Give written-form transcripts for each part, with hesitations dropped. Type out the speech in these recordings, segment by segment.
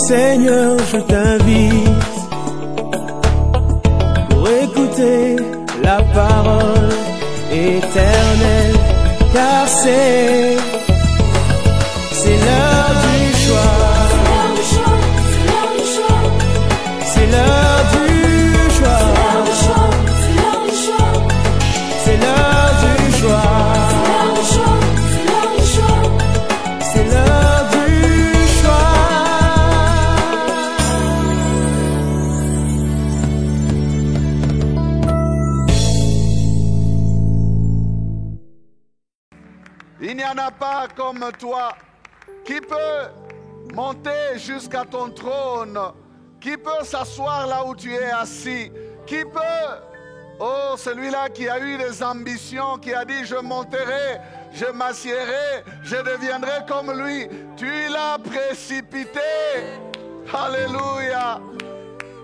Seigneur, je t'invite pour écouter la parole éternelle, car c'est l'heure du choix. C'est l'heure du choix. C'est l'heure du choix. C'est l'heure du choix. Il n'y en a pas comme toi qui peut monter jusqu'à ton trône, qui peut s'asseoir là où tu es assis, qui peut, oh, celui-là qui a eu des ambitions, qui a dit je monterai, je m'assierai, je deviendrai comme lui. Tu l'as précipité. Alléluia.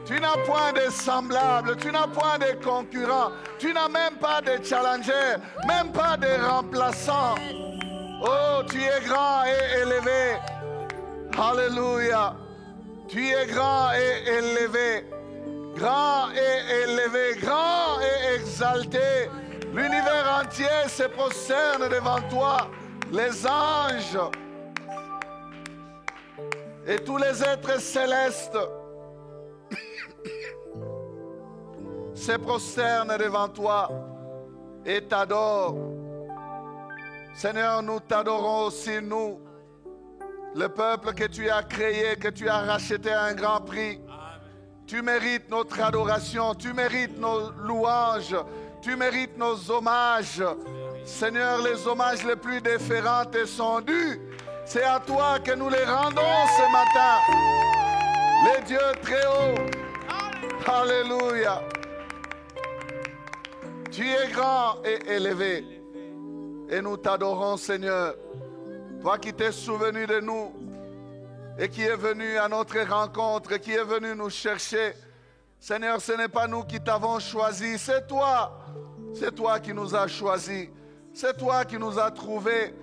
Tu n'as point de semblable, tu n'as point de concurrent, tu n'as même pas de challenger, même pas de remplaçant. Oh, tu es grand et élevé. Alléluia. Tu es grand et élevé. Grand et élevé, grand et exalté. L'univers entier se prosterne devant toi. Les anges et tous les êtres célestes se prosternent devant toi et t'adorent. Seigneur, nous t'adorons aussi, nous, le peuple que tu as créé, que tu as racheté à un grand prix. Tu mérites notre adoration, tu mérites nos louanges, tu mérites nos hommages. Seigneur, les hommages les plus déférents te sont dus. C'est à toi que nous les rendons ce matin. Les dieux très hauts. Alléluia. Tu es grand et élevé. Et nous t'adorons, Seigneur. Toi qui t'es souvenu de nous et qui est venu à notre rencontre, qui est venu nous chercher. Seigneur, ce n'est pas nous qui t'avons choisi, c'est toi. C'est toi qui nous as choisis. C'est toi qui nous as trouvés.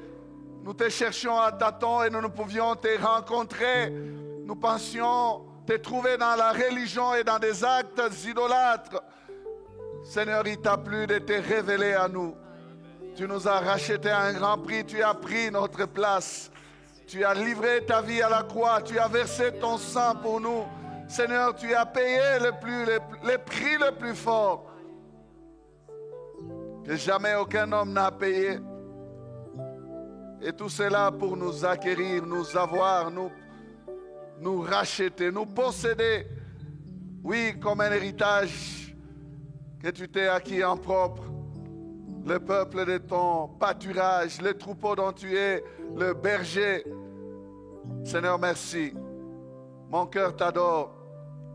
Nous te cherchions à tâtons et nous ne pouvions te rencontrer. Nous pensions te trouver dans la religion et dans des actes idolâtres. Seigneur, il t'a plu de te révéler à nous. Tu nous as racheté à un grand prix, tu as pris notre place. Tu as livré ta vie à la croix, tu as versé ton sang pour nous. Seigneur, tu as payé le prix le plus fort que jamais aucun homme n'a payé. Et tout cela pour nous acquérir, nous avoir, nous racheter, nous posséder. Oui, comme un héritage que tu t'es acquis en propre. Le peuple de ton pâturage, les troupeaux dont tu es le berger. Seigneur, merci. Mon cœur t'adore,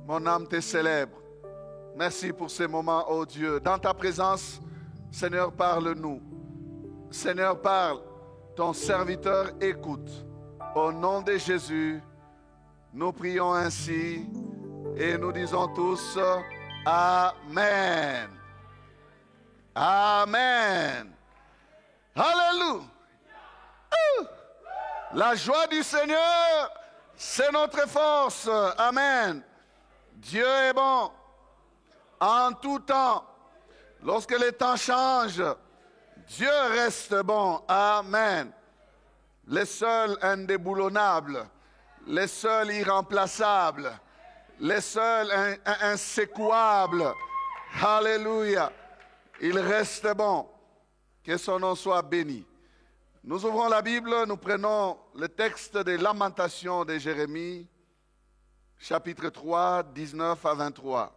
mon âme te célèbre. Merci pour ces moments, oh Dieu. Dans ta présence, Seigneur, parle-nous. Seigneur, parle. Ton serviteur écoute. Au nom de Jésus, nous prions ainsi et nous disons tous Amen. Amen. Alléluia. La joie du Seigneur, c'est notre force. Amen. Dieu est bon en tout temps. Lorsque les temps changent, Dieu reste bon. Amen. Les seuls indéboulonnables, les seuls irremplaçables, les seuls insécouables. Alléluia. Il reste bon. Que son nom soit béni. Nous ouvrons la Bible, nous prenons le texte des Lamentations de Jérémie, chapitre 3, 19 à 23.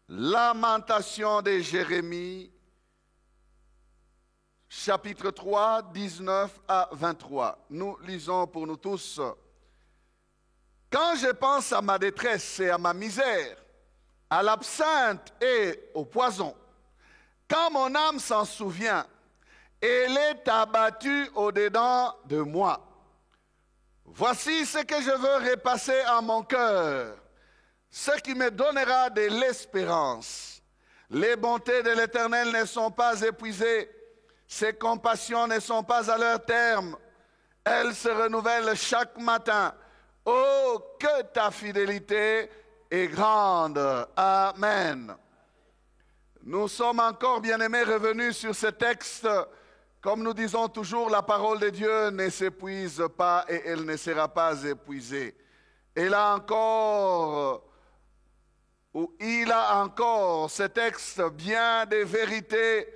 Lamentations de Jérémie, chapitre 3, 19 à 23. Nous lisons pour nous tous. Quand je pense à ma détresse et à ma misère, à l'absinthe et au poison, quand mon âme s'en souvient, elle est abattue au-dedans de moi. Voici ce que je veux repasser en mon cœur, ce qui me donnera de l'espérance. Les bontés de l'Éternel ne sont pas épuisées, ses compassions ne sont pas à leur terme. Elle se renouvelle chaque matin. Oh, que ta fidélité est grande. Amen. Nous sommes encore, bien-aimés, revenus sur ce texte. Comme nous disons toujours, la parole de Dieu ne s'épuise pas et elle ne sera pas épuisée. Et là encore, où il a encore, ce texte, bien des vérités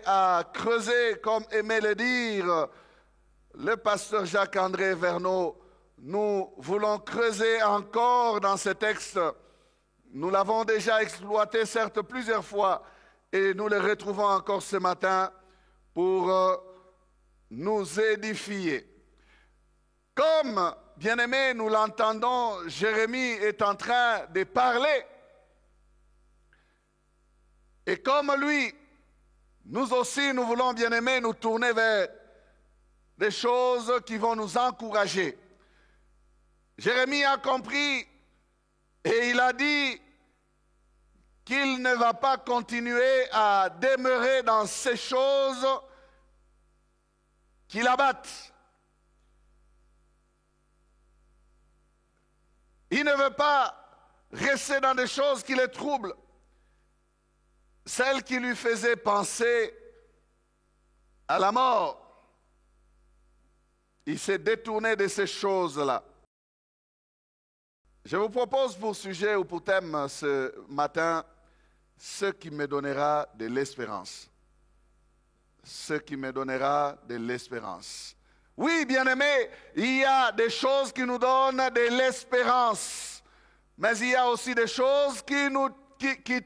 à creuser, comme aimait le dire le pasteur Jacques-André Verneau. Nous voulons creuser encore dans ce texte. Nous l'avons déjà exploité, certes, plusieurs fois, et nous le retrouvons encore ce matin pour nous édifier. Comme, bien-aimés, nous l'entendons, Jérémie est en train de parler. Et comme lui, nous aussi, nous voulons, bien-aimés, nous tourner vers des choses qui vont nous encourager. Jérémie a compris et il a dit qu'il ne va pas continuer à demeurer dans ces choses qui l'abattent. Il ne veut pas rester dans des choses qui le troublent. Celles qui lui faisaient penser à la mort. Il s'est détourné de ces choses-là. Je vous propose pour sujet ou pour thème ce matin, ce qui me donnera de l'espérance. Ce qui me donnera de l'espérance. Oui, bien-aimés, il y a des choses qui nous donnent de l'espérance. Mais il y a aussi des choses qui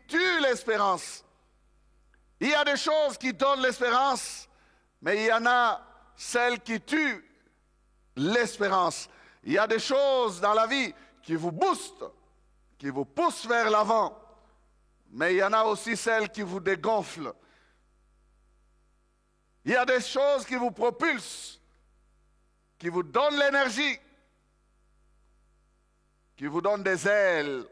tuent l'espérance. Il y a des choses qui donnent l'espérance, mais il y en a celles qui tuent l'espérance. Il y a des choses dans la vie qui vous boostent, qui vous poussent vers l'avant, mais il y en a aussi celles qui vous dégonflent. Il y a des choses qui vous propulsent, qui vous donnent l'énergie, qui vous donnent des ailes,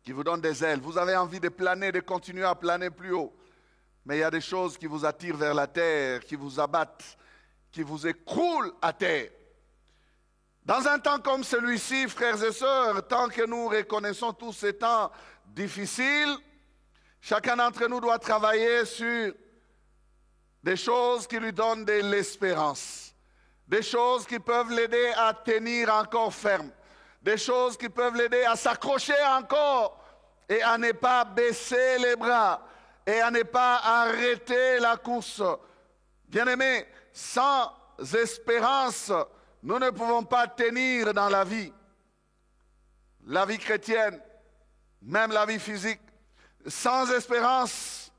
qui vous donnent des ailes. Vous avez envie de planer, de continuer à planer plus haut, mais il y a des choses qui vous attirent vers la terre, qui vous abattent, qui vous écroulent à terre. Dans un temps comme celui-ci, frères et sœurs, tant que nous reconnaissons tous ces temps difficiles, chacun d'entre nous doit travailler sur des choses qui lui donnent de l'espérance, des choses qui peuvent l'aider à tenir encore ferme, des choses qui peuvent l'aider à s'accrocher encore et à ne pas baisser les bras et à ne pas arrêter la course. Bien-aimés, sans espérance, nous ne pouvons pas tenir dans la vie chrétienne, même la vie physique. Sans espérance,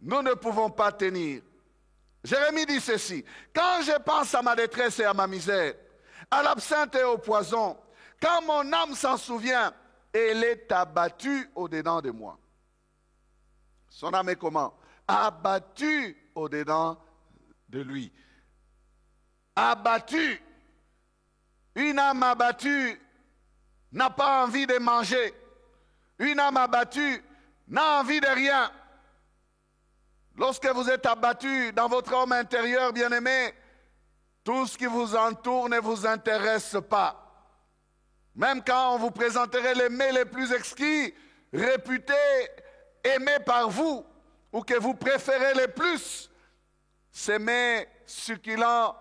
nous ne pouvons pas tenir. Jérémie dit ceci: quand je pense à ma détresse et à ma misère, à l'absinthe et au poison, quand mon âme s'en souvient, elle est abattue au-dedans de moi. Son âme est comment? Abattue au-dedans de lui. Abattue. Une âme abattue n'a pas envie de manger. Une âme abattue n'a envie de rien. Lorsque vous êtes abattu dans votre homme intérieur, bien-aimé, tout ce qui vous entoure ne vous intéresse pas. Même quand on vous présenterait les mets les plus exquis, réputés, aimés par vous, ou que vous préférez les plus, ces mets succulents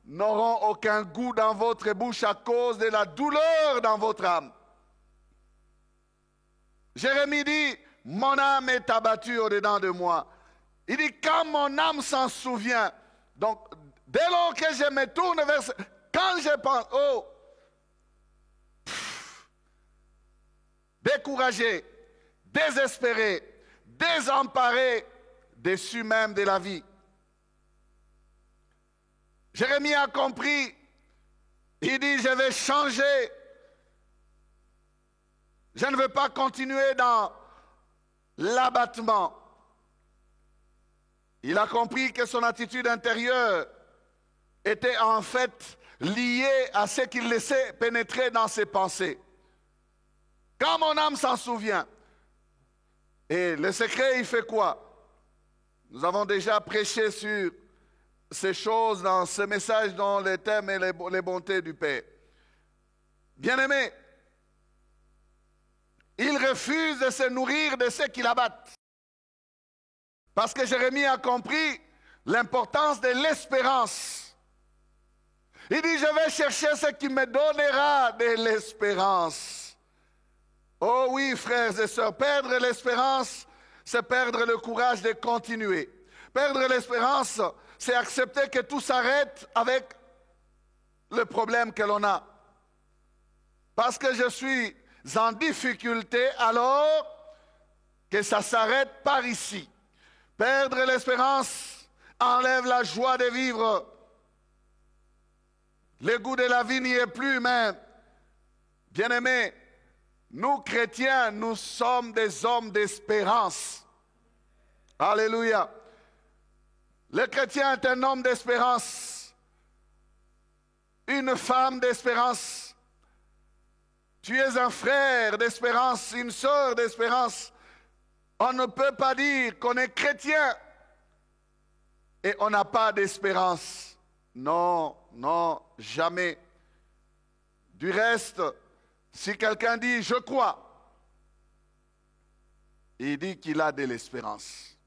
n'auront aucun goût dans votre bouche à cause de la douleur dans votre âme. Jérémie dit, mon âme est abattue au-dedans de moi. Il dit, quand mon âme s'en souvient, donc dès lors que je me tourne vers... Quand je pense, découragé, désespéré, désemparé, déçu même de la vie. Jérémie a compris, il dit, je vais changer. Je ne veux pas continuer dans l'abattement. Il a compris que son attitude intérieure était en fait liée à ce qu'il laissait pénétrer dans ses pensées. Quand mon âme s'en souvient, et le secret, il fait quoi? Nous avons déjà prêché sur ces choses dans ce message dont les thèmes et les bontés du Père. Bien-aimés, il refuse de se nourrir de ceux qui l'abattent. Parce que Jérémie a compris l'importance de l'espérance. Il dit, je vais chercher ce qui me donnera de l'espérance. Oh oui, frères et sœurs, perdre l'espérance, c'est perdre le courage de continuer. Perdre l'espérance, c'est accepter que tout s'arrête avec le problème que l'on a. Parce que je suis en difficulté, alors que ça s'arrête par ici. Perdre l'espérance enlève la joie de vivre. Le goût de la vie n'y est plus, mais, bien-aimés, nous chrétiens, nous sommes des hommes d'espérance. Alléluia. Le chrétien est un homme d'espérance, une femme d'espérance. Tu es un frère d'espérance, une sœur d'espérance. On ne peut pas dire qu'on est chrétien et on n'a pas d'espérance. Non, non, jamais. Du reste, si quelqu'un dit « je crois », il dit qu'il a de l'espérance.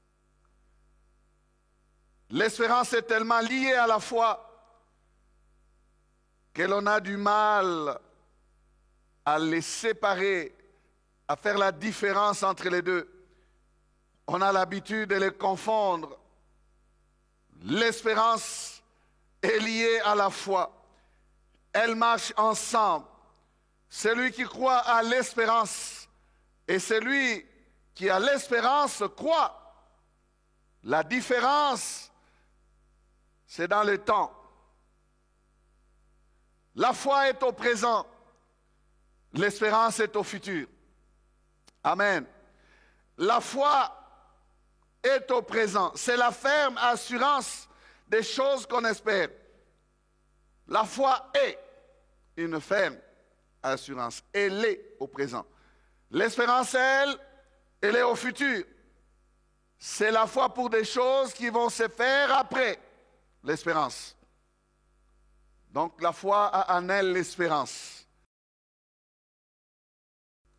L'espérance est tellement liée à la foi que l'on a du mal à les séparer, à faire la différence entre les deux. On a l'habitude de les confondre. L'espérance est liée à la foi. Elles marchent ensemble. Celui qui croit à l'espérance et celui qui a l'espérance croit. La différence, c'est dans le temps. La foi est au présent. L'espérance est au futur. Amen. La foi est au présent. C'est la ferme assurance des choses qu'on espère. La foi est une ferme assurance. Elle est au présent. L'espérance, elle est au futur. C'est la foi pour des choses qui vont se faire après l'espérance. Donc la foi a en elle l'espérance.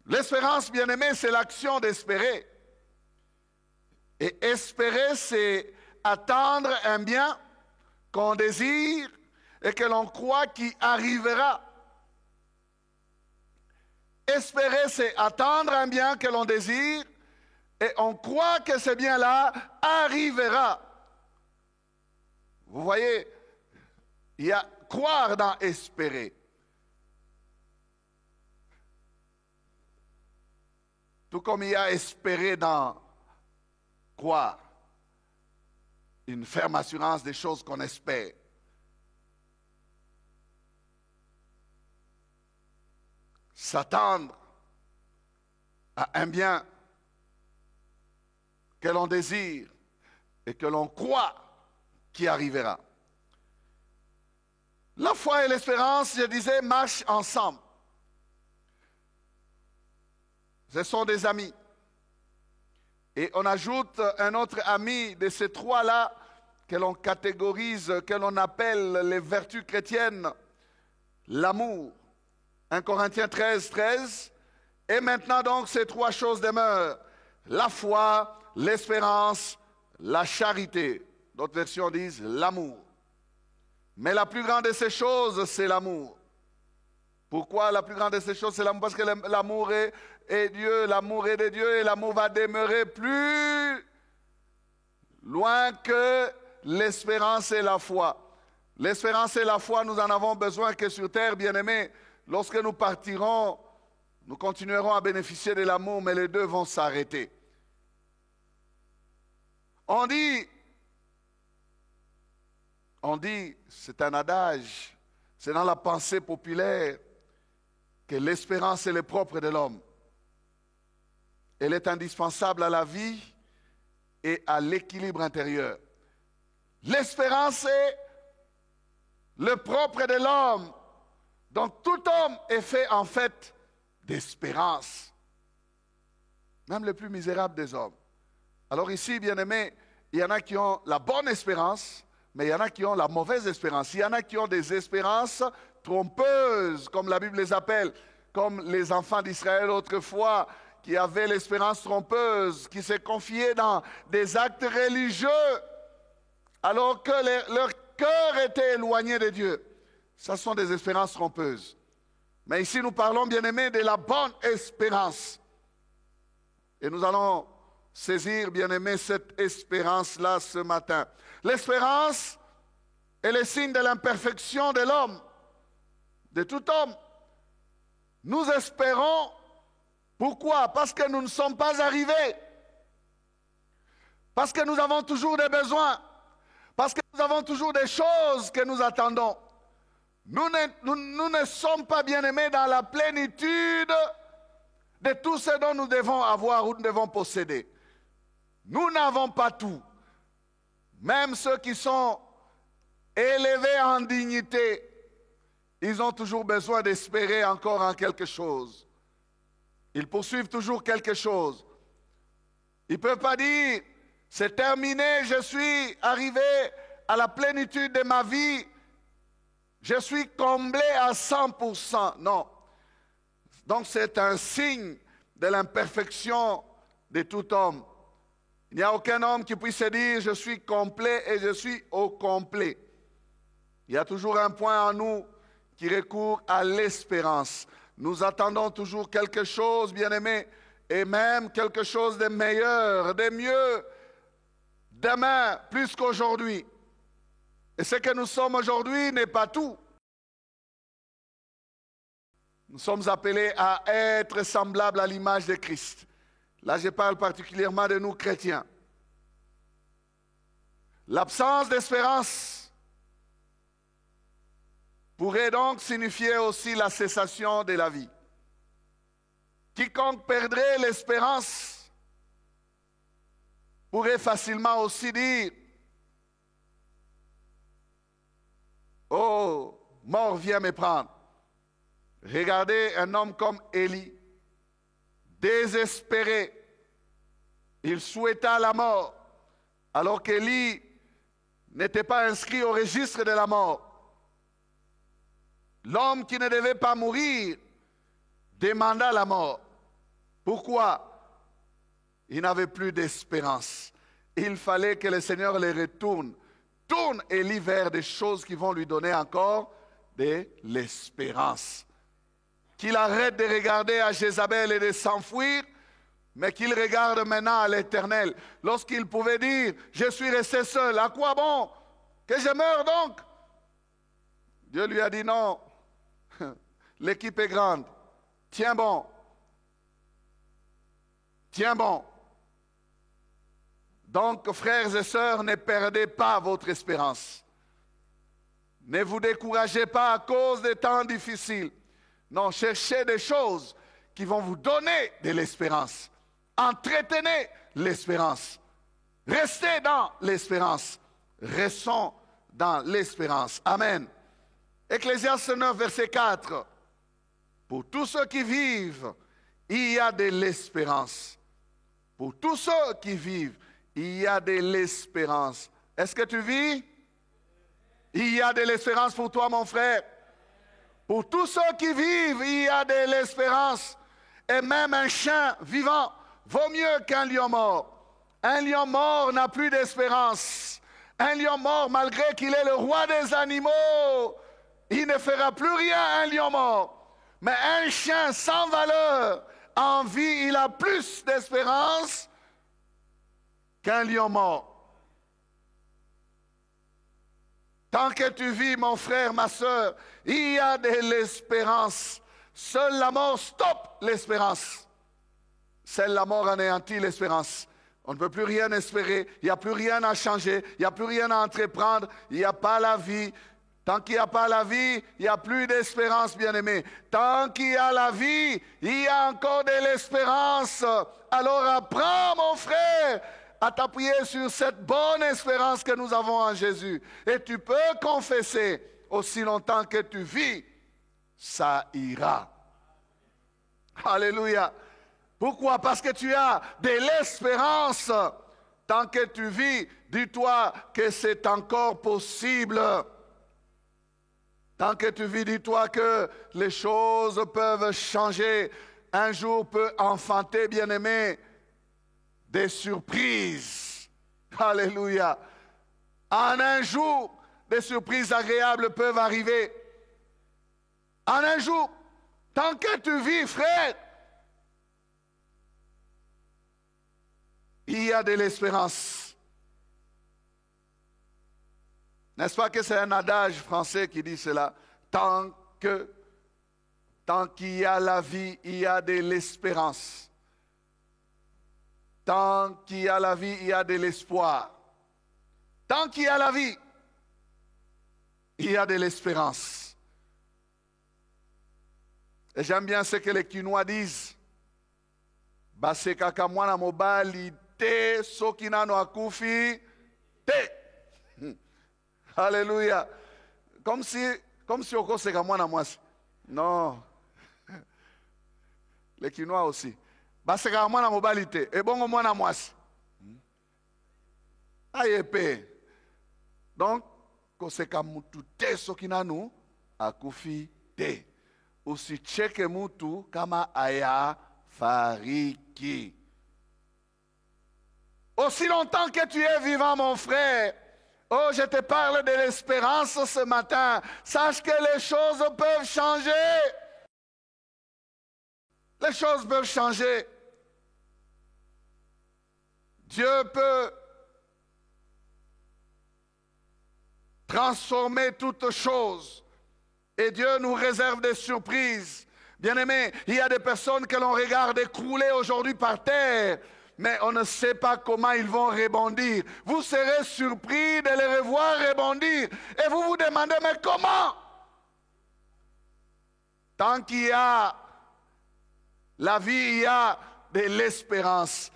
L'espérance, bien-aimé, c'est l'action d'espérer. Et espérer, c'est attendre un bien qu'on désire et que l'on croit qui arrivera. Espérer, c'est attendre un bien que l'on désire et on croit que ce bien-là arrivera. Vous voyez, il y a croire dans espérer. Tout comme il y a espérer dans croire. Une ferme assurance des choses qu'on espère. S'attendre à un bien que l'on désire et que l'on croit qui arrivera. La foi et l'espérance, je disais, marchent ensemble. Ce sont des amis. Et on ajoute un autre ami de ces trois-là que l'on catégorise, que l'on appelle les vertus chrétiennes, l'amour. 1 Corinthiens 13, 13. Et maintenant donc ces trois choses demeurent. La foi, l'espérance, la charité. D'autres versions disent l'amour. Mais la plus grande de ces choses, c'est l'amour. Pourquoi la plus grande de ces choses, c'est l'amour? Parce que l'amour est Dieu, l'amour est de Dieu et l'amour va demeurer plus loin que l'espérance et la foi. L'espérance et la foi, nous en avons besoin que sur terre, bien-aimés. Lorsque nous partirons, nous continuerons à bénéficier de l'amour, mais les deux vont s'arrêter. On dit, c'est un adage, c'est dans la pensée populaire que l'espérance est le propre de l'homme. Elle est indispensable à la vie et à l'équilibre intérieur. L'espérance est le propre de l'homme. Donc tout homme est fait en fait d'espérance. Même le plus misérable des hommes. Alors ici, bien-aimés, il y en a qui ont la bonne espérance, Mais il y en a qui ont la mauvaise espérance. Il y en a qui ont des espérances trompeuses, comme la Bible les appelle, comme les enfants d'Israël autrefois, qui avaient l'espérance trompeuse, qui se confiaient dans des actes religieux, alors que leur cœur était éloigné de Dieu. Ce sont des espérances trompeuses. Mais ici, nous parlons, bien-aimés, de la bonne espérance. Et nous allons saisir, bien-aimés, cette espérance-là ce matin. L'espérance est le signe de l'imperfection de l'homme, de tout homme. Nous espérons. Pourquoi? Parce que nous ne sommes pas arrivés. Parce que nous avons toujours des besoins. Parce que nous avons toujours des choses que nous attendons. Nous ne sommes pas bien-aimés dans la plénitude de tout ce dont nous devons avoir ou nous devons posséder. Nous n'avons pas tout. Même ceux qui sont élevés en dignité, ils ont toujours besoin d'espérer encore en quelque chose. Ils poursuivent toujours quelque chose. Ils ne peuvent pas dire, c'est terminé, je suis arrivé à la plénitude de ma vie, je suis comblé à 100%. Non. Donc c'est un signe de l'imperfection de tout homme. Il n'y a aucun homme qui puisse se dire, je suis complet et je suis au complet. Il y a toujours un point en nous qui recourt à l'espérance. Nous attendons toujours quelque chose, bien-aimé, et même quelque chose de meilleur, de mieux, demain, plus qu'aujourd'hui. Et ce que nous sommes aujourd'hui n'est pas tout. Nous sommes appelés à être semblables à l'image de Christ. Là, je parle particulièrement de nous chrétiens. L'absence d'espérance pourrait donc signifier aussi la cessation de la vie. Quiconque perdrait l'espérance pourrait facilement aussi dire, oh, mort vient me prendre. Regardez un homme comme Élie, désespéré. Il souhaita la mort, alors qu'Élie n'était pas inscrit au registre de la mort. L'homme qui ne devait pas mourir demanda la mort. Pourquoi? Il n'avait plus d'espérance. Il fallait que le Seigneur le retourne. Tourne Élie vers des choses qui vont lui donner encore de l'espérance. Qu'il arrête de regarder à Jézabel et de s'enfuir, mais qu'il regarde maintenant à l'Éternel. Lorsqu'il pouvait dire, je suis resté seul, à quoi bon? Que je meure donc? Dieu lui a dit non, l'équipe est grande, tiens bon, tiens bon. Donc, frères et sœurs, ne perdez pas votre espérance. Ne vous découragez pas à cause des temps difficiles. Non, cherchez des choses qui vont vous donner de l'espérance. Entretenez l'espérance. Restez dans l'espérance. Restons dans l'espérance. Amen. Ecclésiaste 9, verset 4. Pour tous ceux qui vivent, il y a de l'espérance. Pour tous ceux qui vivent, il y a de l'espérance. Est-ce que tu vis? Il y a de l'espérance pour toi, mon frère. Pour tous ceux qui vivent, il y a de l'espérance. Et même un chien vivant vaut mieux qu'un lion mort. Un lion mort n'a plus d'espérance. Un lion mort, malgré qu'il est le roi des animaux, il ne fera plus rien, un lion mort. Mais un chien sans valeur, en vie, il a plus d'espérance qu'un lion mort. Tant que tu vis, mon frère, ma soeur, il y a de l'espérance. Seule la mort stoppe l'espérance. Seule la mort anéantit l'espérance. On ne peut plus rien espérer, il n'y a plus rien à changer, il n'y a plus rien à entreprendre, il n'y a pas la vie. Tant qu'il n'y a pas la vie, il n'y a plus d'espérance, bien-aimé. Tant qu'il y a la vie, il y a encore de l'espérance. Alors apprends, mon frère, à t'appuyer sur cette bonne espérance que nous avons en Jésus. Et tu peux confesser, aussi longtemps que tu vis, ça ira. Alléluia. Pourquoi? Parce que tu as de l'espérance Tant que tu vis, dis-toi que c'est encore possible. Tant que tu vis, dis-toi que les choses peuvent changer. Un jour peut enfanter, bien-aimé, des surprises. Alléluia. En un jour, des surprises agréables peuvent arriver. En un jour, tant que tu vis, frère, il y a de l'espérance. N'est-ce pas que c'est un adage français qui dit cela? Tant qu'il y a la vie, il y a de l'espérance. Tant qu'il y a la vie, il y a de l'espoir. Tant qu'il y a la vie, il y a de l'espérance. Et j'aime bien ce que les Quinois disent. Basekaka mwana mobali te sokina no akufi te. Alléluia. Comme si okoseka mwana mwasi. Non. Les Quinois aussi. Basekaka mwana mobali te. Ebongo mwana mwasi. Ayepe. Donc, koseka mutu te sokina no akufi te. Usicheke mutu kama aya fariki. Aussi longtemps que tu es vivant, mon frère, oh, je te parle de l'espérance ce matin. Sache que les choses peuvent changer. Les choses peuvent changer. Dieu peut transformer toutes choses. Et Dieu nous réserve des surprises. Bien-aimés, il y a des personnes que l'on regarde écrouler aujourd'hui par terre, mais on ne sait pas comment ils vont rebondir. Vous serez surpris de les revoir rebondir. Et vous vous demandez, mais comment? Tant qu'il y a la vie, il y a de l'espérance.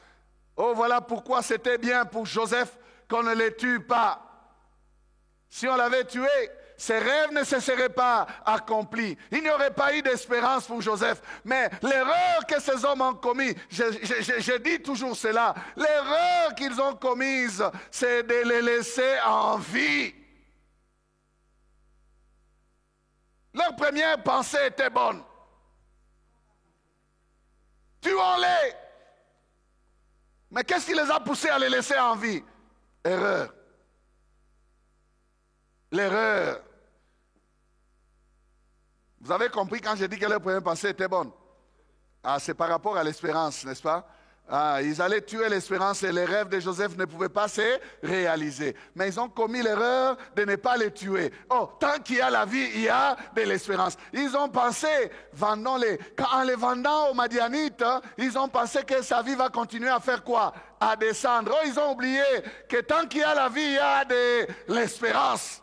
Oh, voilà pourquoi c'était bien pour Joseph qu'on ne le tue pas. Si on l'avait tué, ses rêves ne se seraient pas accomplis. Il n'y aurait pas eu d'espérance pour Joseph. Mais l'erreur que ces hommes ont commise, je dis toujours cela, l'erreur qu'ils ont commise, c'est de les laisser en vie. Leur première pensée était bonne. Tuons-les. Mais qu'est-ce qui les a poussés à les laisser en vie? Erreur. L'erreur. Vous avez compris quand j'ai dit que leur première pensée était bonne? Ah, c'est par rapport à l'espérance, n'est-ce pas? Ah, ils allaient tuer l'espérance et les rêves de Joseph ne pouvaient pas se réaliser. Mais ils ont commis l'erreur de ne pas les tuer. Oh, tant qu'il y a la vie, il y a de l'espérance. Ils ont pensé, vendons-les. En les vendant aux Madianites, ils ont pensé que sa vie va continuer à faire quoi? À descendre. Oh, ils ont oublié que tant qu'il y a la vie, il y a de l'espérance.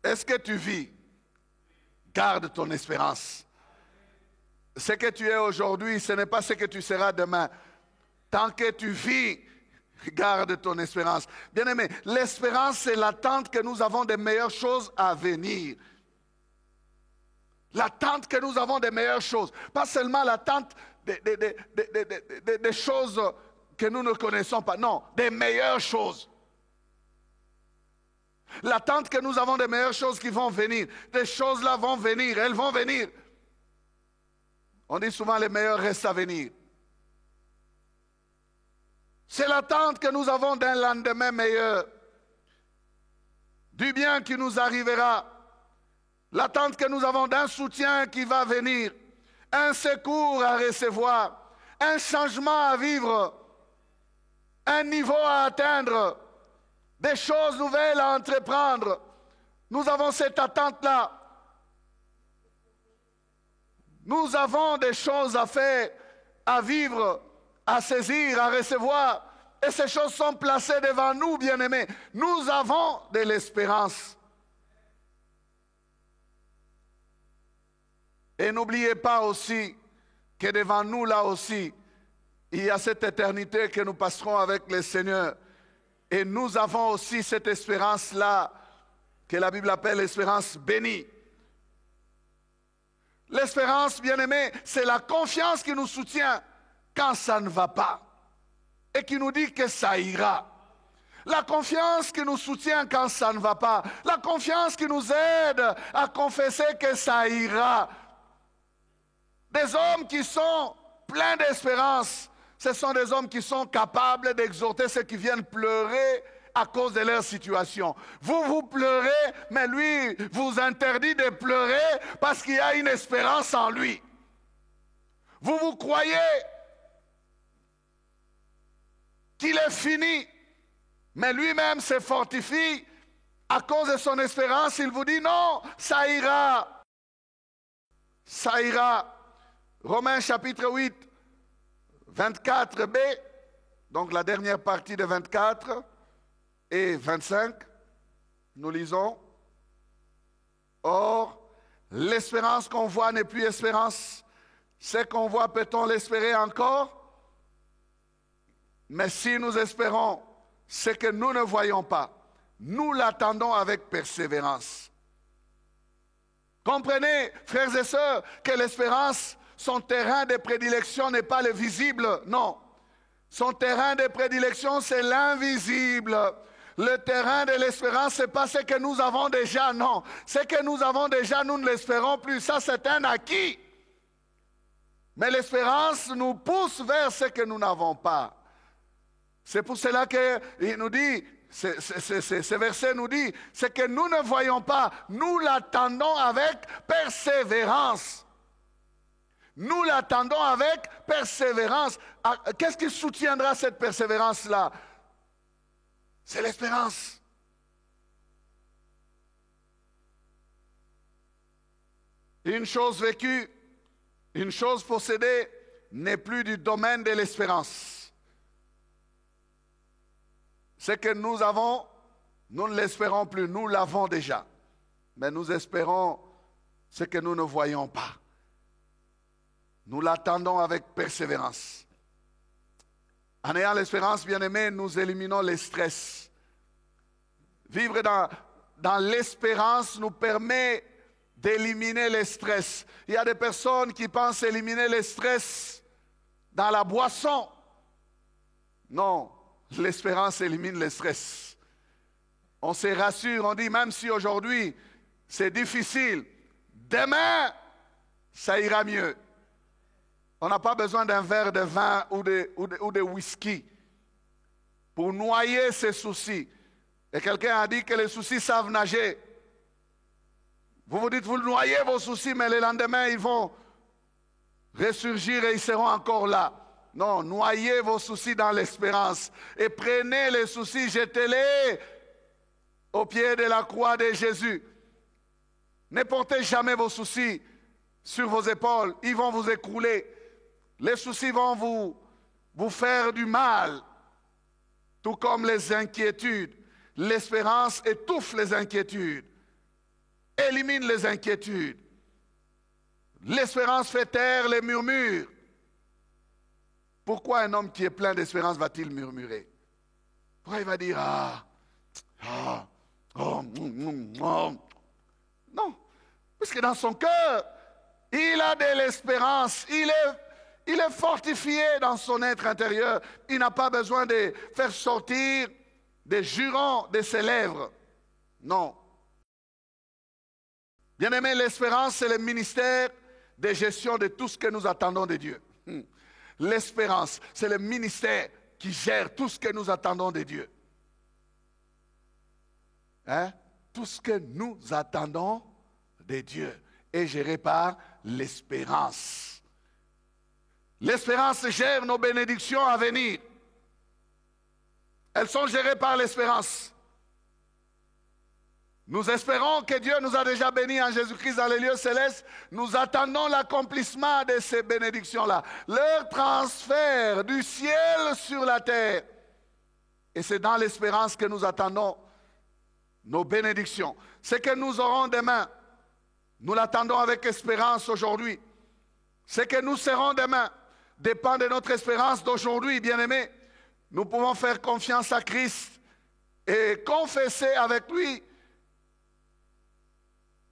Est-ce que tu vis? Garde ton espérance. Ce que tu es aujourd'hui, ce n'est pas ce que tu seras demain. Tant que tu vis, garde ton espérance. Bien-aimé, l'espérance, c'est l'attente que nous avons des meilleures choses à venir. L'attente que nous avons des meilleures choses. Pas seulement l'attente des choses que nous ne connaissons pas. Non, des meilleures choses. L'attente que nous avons des meilleures choses qui vont venir. Des choses là vont venir, elles vont venir. On dit souvent les meilleurs restent à venir. C'est l'attente que nous avons d'un lendemain meilleur. Du bien qui nous arrivera. L'attente que nous avons d'un soutien qui va venir. Un secours à recevoir. Un changement à vivre. Un niveau à atteindre. Des choses nouvelles à entreprendre. Nous avons cette attente-là. Nous avons des choses à faire, à vivre, à saisir, à recevoir. Et ces choses sont placées devant nous, bien-aimés. Nous avons de l'espérance. Et n'oubliez pas aussi que devant nous, là aussi, il y a cette éternité que nous passerons avec le Seigneur. Et nous avons aussi cette espérance-là, que la Bible appelle l'espérance bénie. L'espérance, bien-aimé, c'est la confiance qui nous soutient quand ça ne va pas et qui nous dit que ça ira. La confiance qui nous soutient quand ça ne va pas. La confiance qui nous aide à confesser que ça ira. Des hommes qui sont pleins d'espérance, ce sont des hommes qui sont capables d'exhorter ceux qui viennent pleurer à cause de leur situation. Vous pleurez, mais lui vous interdit de pleurer parce qu'il y a une espérance en lui. Vous croyez qu'il est fini, mais lui-même se fortifie à cause de son espérance. Il vous dit non, ça ira. Ça ira. Romains chapitre 8, 24b, donc la dernière partie de 24 et 25, nous lisons. Or, l'espérance qu'on voit n'est plus espérance. Ce qu'on voit, peut-on l'espérer encore? Mais si nous espérons ce que nous ne voyons pas, nous l'attendons avec persévérance. Comprenez, frères et sœurs, que l'espérance, son terrain de prédilection n'est pas le visible, non. Son terrain de prédilection, c'est l'invisible. Le terrain de l'espérance, ce n'est pas ce que nous avons déjà, non. Ce que nous avons déjà, nous ne l'espérons plus. Ça, c'est un acquis. Mais l'espérance nous pousse vers ce que nous n'avons pas. C'est pour cela qu'il nous dit, ce verset nous dit, c'est que nous ne voyons pas, nous l'attendons avec persévérance. Nous l'attendons avec persévérance. Qu'est-ce qui soutiendra cette persévérance-là? C'est l'espérance. Une chose vécue, une chose possédée n'est plus du domaine de l'espérance. Ce que nous avons, nous ne l'espérons plus, nous l'avons déjà. Mais nous espérons ce que nous ne voyons pas. Nous l'attendons avec persévérance. En ayant l'espérance, bien-aimés, nous éliminons les stress. Vivre dans l'espérance nous permet d'éliminer les stress. Il y a des personnes qui pensent éliminer les stress dans la boisson. Non, l'espérance élimine les stress. On se rassure, on dit même si aujourd'hui c'est difficile, demain ça ira mieux. On n'a pas besoin d'un verre de vin ou de whisky pour noyer ses soucis. Et quelqu'un a dit que les soucis savent nager. Vous vous dites, vous noyez vos soucis, mais le lendemain, ils vont ressurgir et ils seront encore là. Non, noyez vos soucis dans l'espérance. Et prenez les soucis, jetez-les au pied de la croix de Jésus. Ne portez jamais vos soucis sur vos épaules. Ils vont vous écrouler. Les soucis vont vous faire du mal, tout comme les inquiétudes. L'espérance étouffe les inquiétudes, élimine les inquiétudes. L'espérance fait taire les murmures. Pourquoi un homme qui est plein d'espérance va-t-il murmurer? Pourquoi il va dire Non, parce que dans son cœur, il a de l'espérance, il est fortifié dans son être intérieur. Il n'a pas besoin de faire sortir des jurons de ses lèvres. Non. Bien-aimé, l'espérance, c'est le ministère de gestion de tout ce que nous attendons de Dieu. L'espérance, c'est le ministère qui gère tout ce que nous attendons de Dieu. Hein? Tout ce que nous attendons de Dieu est géré par l'espérance. L'espérance gère nos bénédictions à venir. Elles sont gérées par l'espérance. Nous espérons que Dieu nous a déjà bénis en Jésus-Christ dans les lieux célestes. Nous attendons l'accomplissement de ces bénédictions-là. Leur transfert du ciel sur la terre. Et c'est dans l'espérance que nous attendons nos bénédictions. Ce que nous aurons demain, nous l'attendons avec espérance aujourd'hui. Ce que nous serons demain dépend de notre espérance d'aujourd'hui, bien-aimés. Nous pouvons faire confiance à Christ et confesser avec lui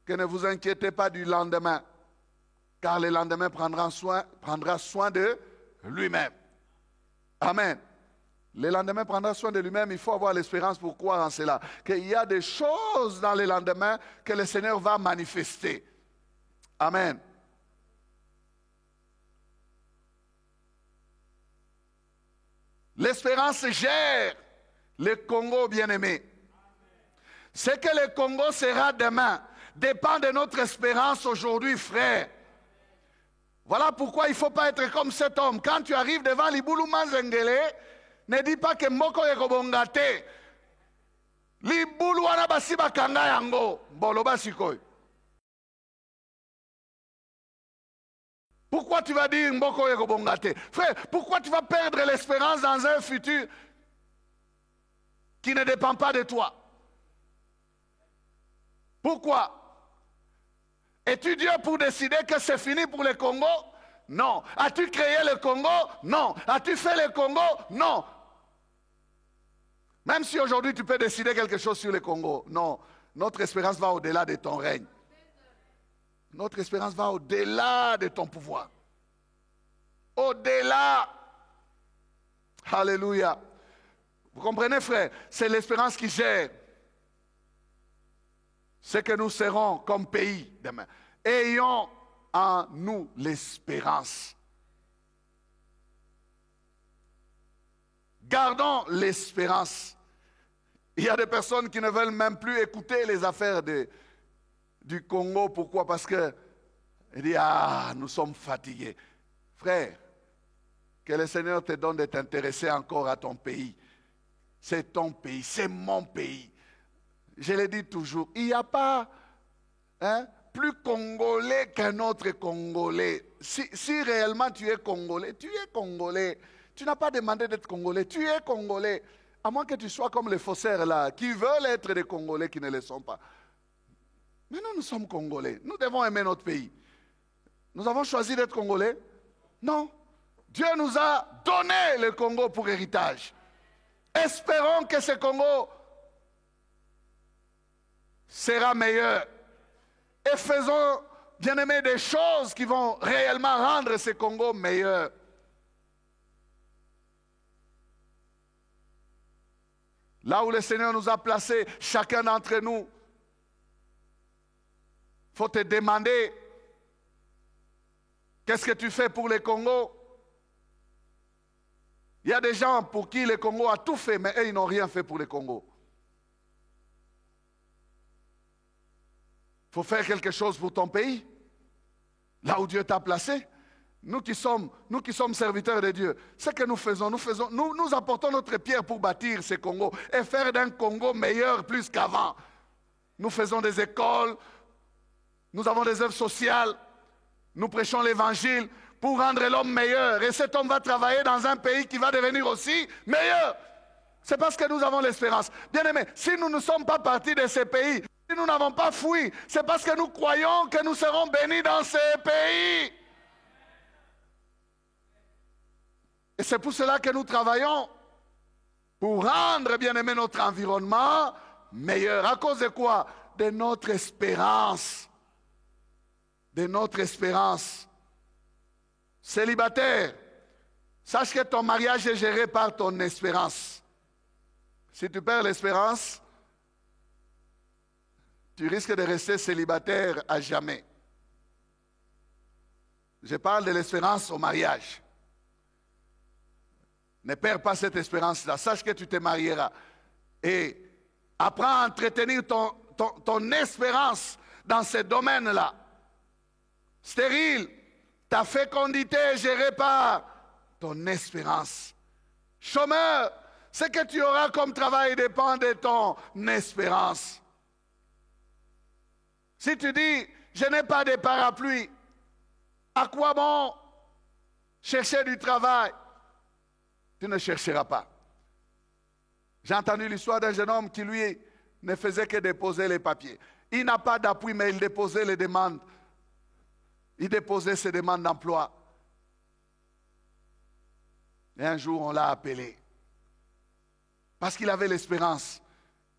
que ne vous inquiétez pas du lendemain. car le lendemain prendra soin de lui-même. Amen. Le lendemain prendra soin de lui-même. Il faut avoir l'espérance pour croire en cela. Qu'il y a des choses dans le lendemain que le Seigneur va manifester. Amen. L'espérance gère le Congo bien-aimé. Ce que le Congo sera demain dépend de notre espérance aujourd'hui, frère. Voilà pourquoi il ne faut pas être comme cet homme. Quand tu arrives devant Libulu Manzengele, ne dis pas que Moko Ekobongate. Libulu wana basi bakanga yango. Boloba sikoy. Pourquoi tu vas dire Mboko Ekobongate? Frère, pourquoi tu vas perdre l'espérance dans un futur qui ne dépend pas de toi? Pourquoi? Es-tu Dieu pour décider que c'est fini pour le Congo? Non. As-tu créé le Congo? Non. As-tu fait le Congo? Non. Même si aujourd'hui tu peux décider quelque chose sur le Congo, non. Notre espérance va au-delà de ton règne. Notre espérance va au-delà de ton pouvoir. Au-delà. Alléluia. Vous comprenez, frère? C'est l'espérance qui gère ce que nous serons comme pays demain. Ayons en nous l'espérance. Gardons l'espérance. Il y a des personnes qui ne veulent même plus écouter les affaires du Congo. Pourquoi? Parce que ils disent, nous sommes fatigués. Frère, que le Seigneur te donne de t'intéresser encore à ton pays. C'est ton pays, c'est mon pays. Je le dis toujours, il n'y a pas plus Congolais qu'un autre Congolais. Si réellement tu es Congolais, tu es Congolais. Tu n'as pas demandé d'être Congolais, tu es Congolais. À moins que tu sois comme les faussaires là, qui veulent être des Congolais qui ne le sont pas. Mais nous sommes Congolais. Nous devons aimer notre pays. Nous avons choisi d'être Congolais? Non. Dieu nous a donné le Congo pour héritage. Espérons que ce Congo sera meilleur. Et faisons, bien-aimés, des choses qui vont réellement rendre ce Congo meilleur. Là où le Seigneur nous a placés, chacun d'entre nous, il faut te demander, qu'est-ce que tu fais pour le Congo? Il y a des gens pour qui le Congo a tout fait, mais eux, ils n'ont rien fait pour le Congo. Il faut faire quelque chose pour ton pays, là où Dieu t'a placé. Nous qui sommes serviteurs de Dieu, ce que nous apportons notre pierre pour bâtir ce Congo et faire d'un Congo meilleur plus qu'avant. Nous faisons des écoles, nous avons des œuvres sociales, nous prêchons l'évangile pour rendre l'homme meilleur. Et cet homme va travailler dans un pays qui va devenir aussi meilleur. C'est parce que nous avons l'espérance. Bien-aimés, si nous ne sommes pas partis de ces pays, si nous n'avons pas fui, c'est parce que nous croyons que nous serons bénis dans ces pays. Et c'est pour cela que nous travaillons pour rendre, bien-aimé, notre environnement meilleur. À cause de quoi? De notre espérance. De notre espérance. Célibataire, sache que ton mariage est géré par ton espérance. Si tu perds l'espérance, tu risques de rester célibataire à jamais. Je parle de l'espérance au mariage. Ne perds pas cette espérance-là. Sache que tu te marieras. Et apprends à entretenir ton espérance dans ce domaine-là. Stérile, ta fécondité est gérée par ton espérance. Chômeur, ce que tu auras comme travail dépend de ton espérance. Si tu dis, je n'ai pas de parapluie, à quoi bon chercher du travail? Tu ne chercheras pas. J'ai entendu l'histoire d'un jeune homme qui, lui, ne faisait que déposer les papiers. Il n'a pas d'appui, mais il déposait les demandes. Il déposait ses demandes d'emploi. Et un jour, on l'a appelé. Parce qu'il avait l'espérance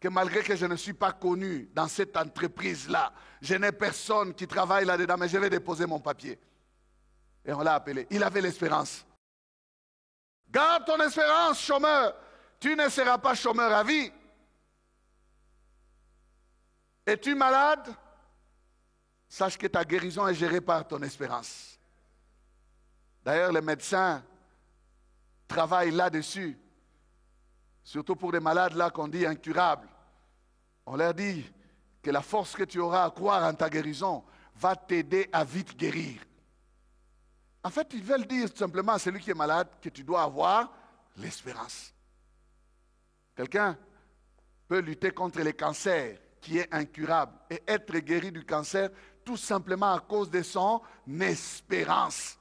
que malgré que je ne suis pas connu dans cette entreprise-là, je n'ai personne qui travaille là-dedans, mais je vais déposer mon papier. Et on l'a appelé. Il avait l'espérance. Garde ton espérance, chômeur. Tu ne seras pas chômeur à vie. Es-tu malade? Sache que ta guérison est gérée par ton espérance. D'ailleurs, les médecins travaillent là-dessus. Surtout pour les malades là qu'on dit incurables. On leur dit que la force que tu auras à croire en ta guérison va t'aider à vite guérir. En fait, ils veulent dire tout simplement à celui qui est malade que tu dois avoir l'espérance. Quelqu'un peut lutter contre les cancers qui est incurable et être guéri du cancer tout simplement à cause de son espérance.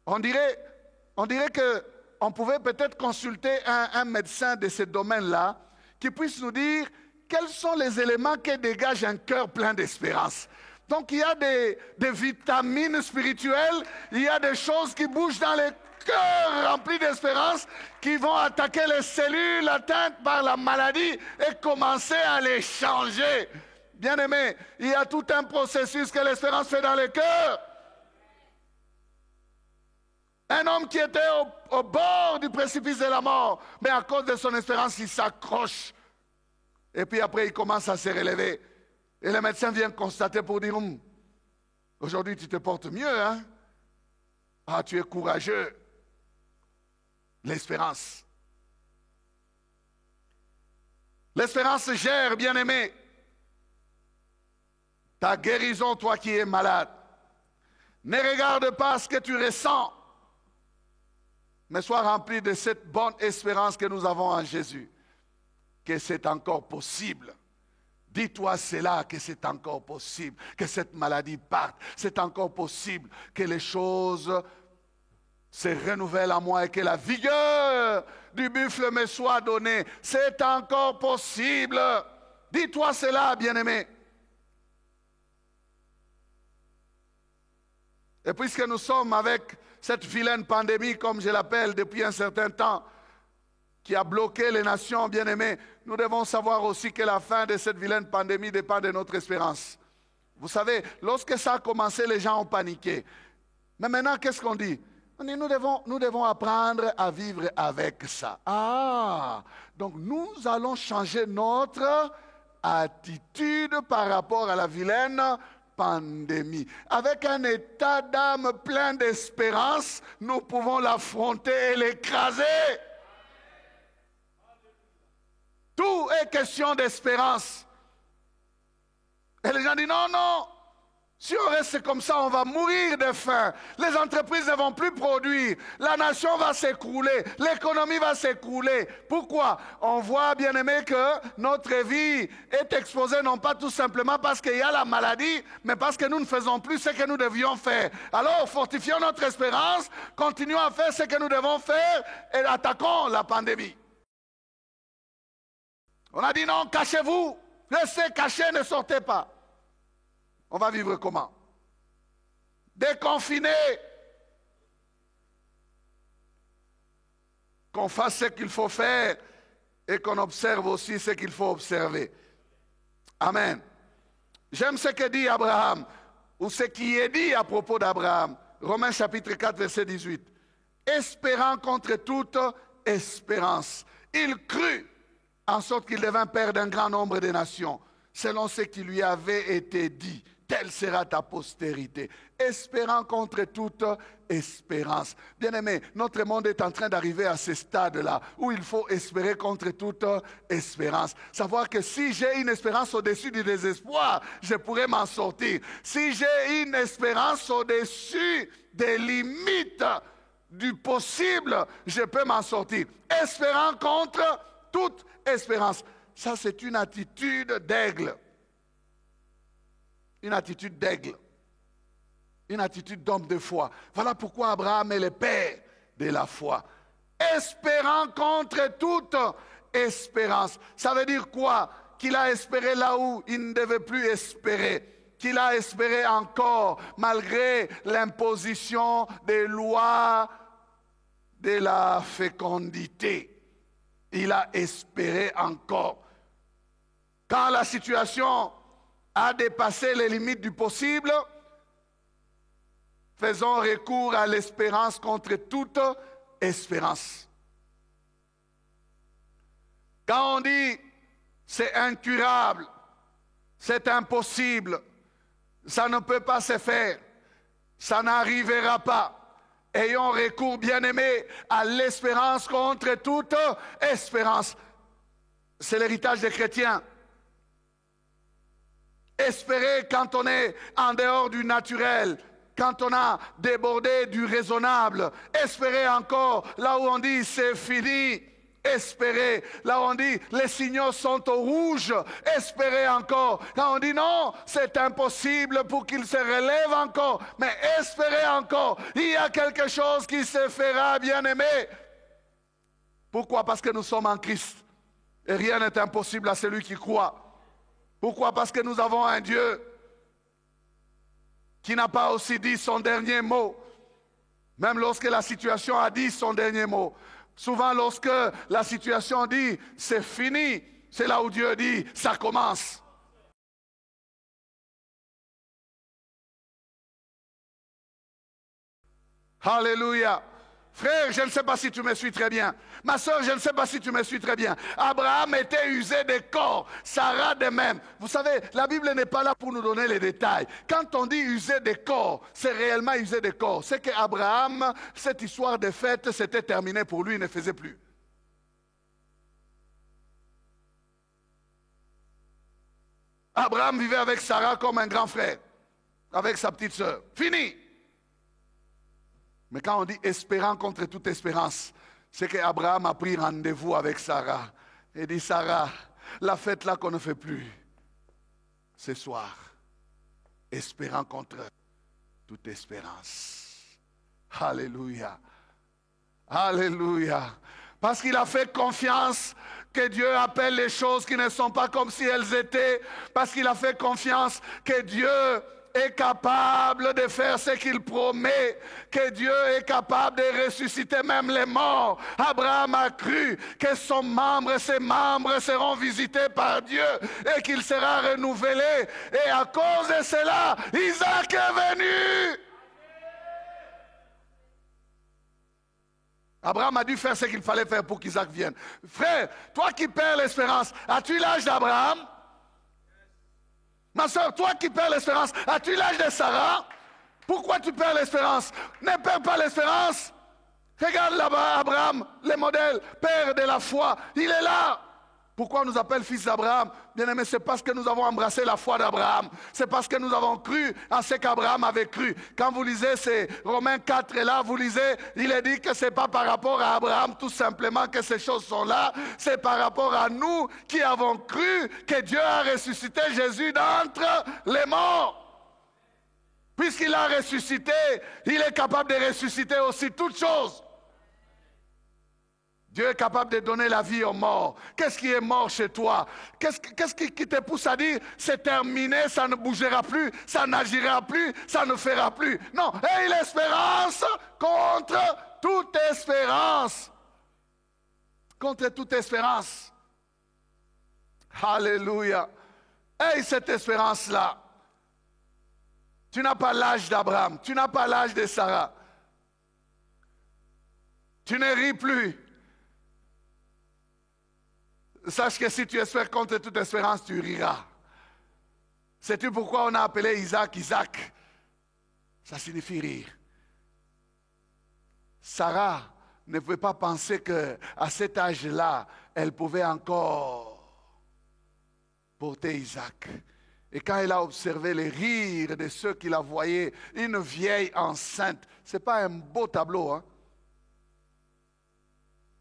On dirait qu'on pouvait peut-être consulter un médecin de ce domaine-là qui puisse nous dire quels sont les éléments qui dégagent un cœur plein d'espérance. Donc il y a des vitamines spirituelles, il y a des choses qui bougent dans les cœurs remplis d'espérance qui vont attaquer les cellules atteintes par la maladie et commencer à les changer. Bien-aimés, il y a tout un processus que l'espérance fait dans les cœurs. Un homme qui était au bord du précipice de la mort, mais à cause de son espérance, il s'accroche. Et puis après, il commence à se relever. Et le médecin vient constater pour dire, aujourd'hui tu te portes mieux, hein? Ah, tu es courageux. L'espérance. L'espérance gère, bien-aimé, ta guérison, toi qui es malade. Ne regarde pas ce que tu ressens, mais sois rempli de cette bonne espérance que nous avons en Jésus, que c'est encore possible. Dis-toi cela, que c'est encore possible, que cette maladie parte. C'est encore possible que les choses se renouvellent en moi et que la vigueur du buffle me soit donnée. C'est encore possible. Dis-toi cela, bien-aimé. Et puisque nous sommes avec cette vilaine pandémie, comme je l'appelle depuis un certain temps, qui a bloqué les nations, bien-aimées, nous devons savoir aussi que la fin de cette vilaine pandémie dépend de notre espérance. Vous savez, lorsque ça a commencé, les gens ont paniqué. Mais maintenant, qu'est-ce qu'on dit? On dit, nous devons apprendre à vivre avec ça. Ah, donc nous allons changer notre attitude par rapport à la vilaine pandémie. Avec un état d'âme plein d'espérance, nous pouvons l'affronter et l'écraser. Tout est question d'espérance. Et les gens disent non, non. Si on reste comme ça, on va mourir de faim. Les entreprises ne vont plus produire. La nation va s'écrouler. L'économie va s'écrouler. Pourquoi? On voit, bien aimé, que notre vie est exposée non pas tout simplement parce qu'il y a la maladie, mais parce que nous ne faisons plus ce que nous devions faire. Alors, fortifions notre espérance, continuons à faire ce que nous devons faire et attaquons la pandémie. On a dit non, cachez-vous. Restez cachés, ne sortez pas. On va vivre comment? Déconfiné. Qu'on fasse ce qu'il faut faire et qu'on observe aussi ce qu'il faut observer. Amen. J'aime ce que dit Abraham, ou ce qui est dit à propos d'Abraham. Romains chapitre 4, verset 18. Espérant contre toute espérance. Il crut, en sorte qu'il devint père d'un grand nombre de nations, selon ce qui lui avait été dit. Telle sera ta postérité. Espérant contre toute espérance. Bien-aimé, notre monde est en train d'arriver à ce stade-là, où il faut espérer contre toute espérance. Savoir que si j'ai une espérance au-dessus du désespoir, je pourrais m'en sortir. Si j'ai une espérance au-dessus des limites du possible, je peux m'en sortir. Espérant contre toute espérance. Ça, c'est une attitude d'aigle. Une attitude d'aigle. Une attitude d'homme de foi. Voilà pourquoi Abraham est le père de la foi. Espérant contre toute espérance. Ça veut dire quoi? Qu'il a espéré là où il ne devait plus espérer. Qu'il a espéré encore malgré l'imposition des lois de la fécondité. Il a espéré encore. Quand la situation a dépassé les limites du possible, faisons recours à l'espérance contre toute espérance. Quand on dit c'est incurable, c'est impossible, ça ne peut pas se faire, ça n'arrivera pas. Ayons recours, bien-aimés, à l'espérance contre toute espérance. C'est l'héritage des chrétiens. Espérer quand on est en dehors du naturel, quand on a débordé du raisonnable. Espérer encore là où on dit c'est fini. Espérer là où on dit les signaux sont au rouge. Espérer encore quand on dit non, c'est impossible pour qu'il se relève encore. Mais espérer encore, il y a quelque chose qui se fera, bien-aimé. Pourquoi? Parce que nous sommes en Christ. Et rien n'est impossible à celui qui croit. Pourquoi? Parce que nous avons un Dieu qui n'a pas aussi dit son dernier mot. Même lorsque la situation a dit son dernier mot. Souvent lorsque la situation dit c'est fini, c'est là où Dieu dit ça commence. Alléluia. Frère, je ne sais pas si tu me suis très bien. Ma soeur, je ne sais pas si tu me suis très bien. Abraham était usé de corps. Sarah de même. Vous savez, la Bible n'est pas là pour nous donner les détails. Quand on dit usé de corps, c'est réellement usé de corps. C'est qu'Abraham, cette histoire de fête, c'était terminé pour lui, il ne faisait plus. Abraham vivait avec Sarah comme un grand frère, avec sa petite soeur. Fini. Mais quand on dit espérant contre toute espérance, c'est qu'Abraham a pris rendez-vous avec Sarah. Et dit, Sarah, la fête là qu'on ne fait plus, ce soir, espérant contre toute espérance. Alléluia. Alléluia. Parce qu'il a fait confiance que Dieu appelle les choses qui ne sont pas comme si elles étaient. Parce qu'il a fait confiance que Dieu est capable de faire ce qu'il promet, que Dieu est capable de ressusciter même les morts. Abraham a cru que ses membres seront visités par Dieu et qu'il sera renouvelé. Et à cause de cela, Isaac est venu. Abraham a dû faire ce qu'il fallait faire pour qu'Isaac vienne. Frère, toi qui perds l'espérance, as-tu l'âge d'Abraham? Ma soeur, toi qui perds l'espérance, as-tu l'âge de Sarah? Pourquoi tu perds l'espérance? Ne perds pas l'espérance. Regarde là-bas Abraham, le modèle, père de la foi. Il est là. Pourquoi on nous appelle fils d'Abraham? Bien-aimé, c'est parce que nous avons embrassé la foi d'Abraham. C'est parce que nous avons cru en ce qu'Abraham avait cru. Quand vous lisez ces Romains 4 et là, vous lisez, il est dit que ce n'est pas par rapport à Abraham tout simplement que ces choses sont là. C'est par rapport à nous qui avons cru que Dieu a ressuscité Jésus d'entre les morts. Puisqu'il a ressuscité, il est capable de ressusciter aussi toutes choses. Dieu est capable de donner la vie aux morts. Qu'est-ce qui est mort chez toi? Qu'est-ce qui te pousse à dire c'est terminé, ça ne bougera plus, ça n'agira plus, ça ne fera plus? Non, et l'espérance contre toute espérance. Contre toute espérance. Alléluia. Et cette espérance-là, tu n'as pas l'âge d'Abraham, tu n'as pas l'âge de Sarah. Tu ne ris plus. Sache que si tu espères contre toute espérance, tu riras. Sais-tu pourquoi on a appelé Isaac Isaac? Ça signifie rire. Sarah ne pouvait pas penser qu'à cet âge-là, elle pouvait encore porter Isaac. Et quand elle a observé les rires de ceux qui la voyaient, une vieille enceinte, ce n'est pas un beau tableau. Hein?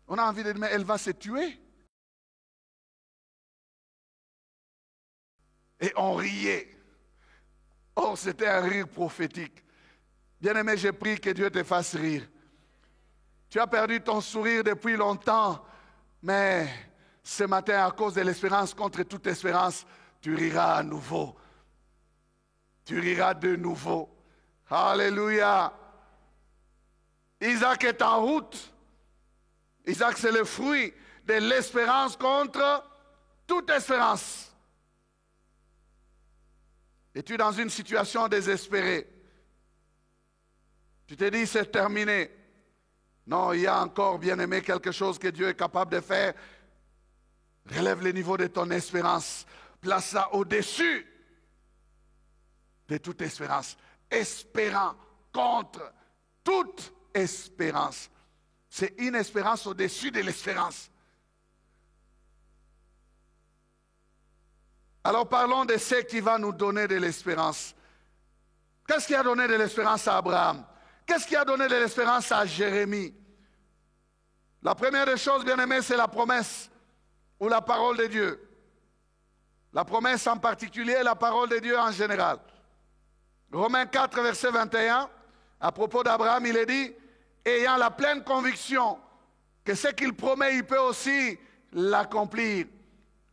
On a envie de dire, mais elle va se tuer. Et on riait. Or, c'était un rire prophétique. Bien-aimé, j'ai pris que Dieu te fasse rire. Tu as perdu ton sourire depuis longtemps, mais ce matin, à cause de l'espérance contre toute espérance, tu riras à nouveau. Tu riras de nouveau. Alléluia. Isaac est en route. Isaac, c'est le fruit de l'espérance contre toute espérance. Es-tu dans une situation désespérée? Tu te dis, c'est terminé. Non, il y a encore, bien-aimé, quelque chose que Dieu est capable de faire. Relève le niveau de ton espérance. Place ça au-dessus de toute espérance. Espérant contre toute espérance. C'est une espérance au-dessus de l'espérance. Alors parlons de ce qui va nous donner de l'espérance. Qu'est-ce qui a donné de l'espérance à Abraham? Qu'est-ce qui a donné de l'espérance à Jérémie? La première des choses, bien aimé, c'est la promesse ou la parole de Dieu. La promesse en particulier, la parole de Dieu en général. Romains 4, verset 21, à propos d'Abraham, il est dit, ayant la pleine conviction que ce qu'il promet, il peut aussi l'accomplir.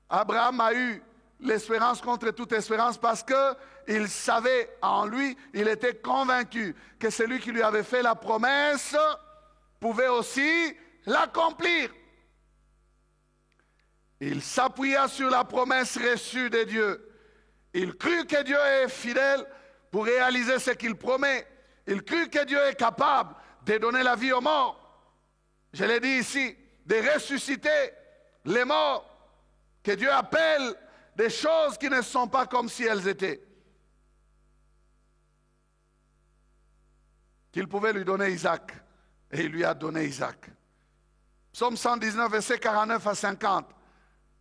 Abraham a eu l'espérance contre toute espérance parce qu'il savait en lui, il était convaincu que celui qui lui avait fait la promesse pouvait aussi l'accomplir. Il s'appuya sur la promesse reçue de Dieu. Il crut que Dieu est fidèle pour réaliser ce qu'il promet. Il crut que Dieu est capable de donner la vie aux morts. Je l'ai dit ici, de ressusciter les morts, que Dieu appelle des choses qui ne sont pas comme si elles étaient. Qu'il pouvait lui donner Isaac, et il lui a donné Isaac. Psaume 119, verset 49 à 50.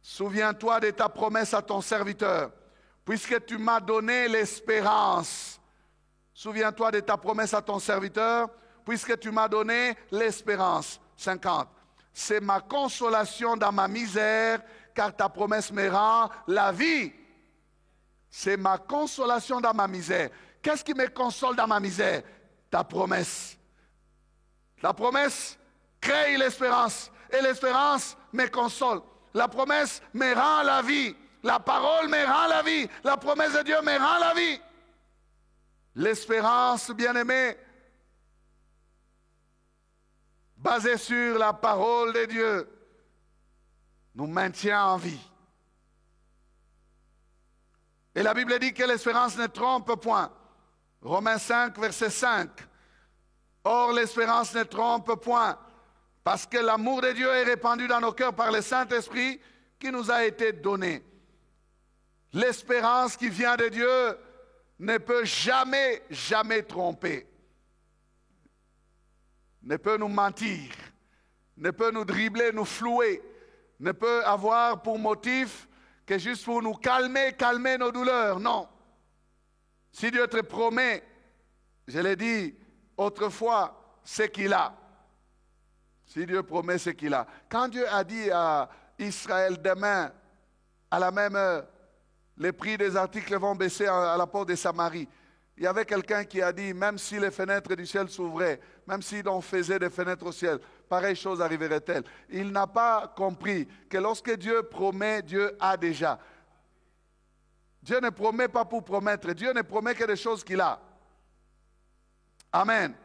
Souviens-toi de ta promesse à ton serviteur, puisque tu m'as donné l'espérance. Souviens-toi de ta promesse à ton serviteur, puisque tu m'as donné l'espérance. 50. C'est ma consolation dans ma misère, car ta promesse me rend la vie. C'est ma consolation dans ma misère. Qu'est-ce qui me console dans ma misère? Ta promesse. La promesse crée l'espérance, et l'espérance me console. La promesse me rend la vie. La parole me rend la vie. La promesse de Dieu me rend la vie. L'espérance, bien-aimée, basée sur la parole de Dieu, nous maintient en vie. Et la Bible dit que l'espérance ne trompe point. Romains 5, verset 5. Or, l'espérance ne trompe point, parce que l'amour de Dieu est répandu dans nos cœurs par le Saint-Esprit qui nous a été donné. L'espérance qui vient de Dieu ne peut jamais, jamais tromper. Ne peut nous mentir, ne peut nous dribbler, nous flouer, ne peut avoir pour motif que juste pour nous calmer, calmer nos douleurs. Non. Si Dieu te promet, je l'ai dit autrefois, ce qu'il a. Si Dieu promet ce qu'il a. Quand Dieu a dit à Israël, demain, à la même heure, les prix des articles vont baisser à la porte de Samarie. Il y avait quelqu'un qui a dit, même si les fenêtres du ciel s'ouvraient, même si l'on faisait des fenêtres au ciel, pareille chose arriverait-elle. Il n'a pas compris que lorsque Dieu promet, Dieu a déjà. Dieu ne promet pas pour promettre. Dieu ne promet que des choses qu'il a. Amen.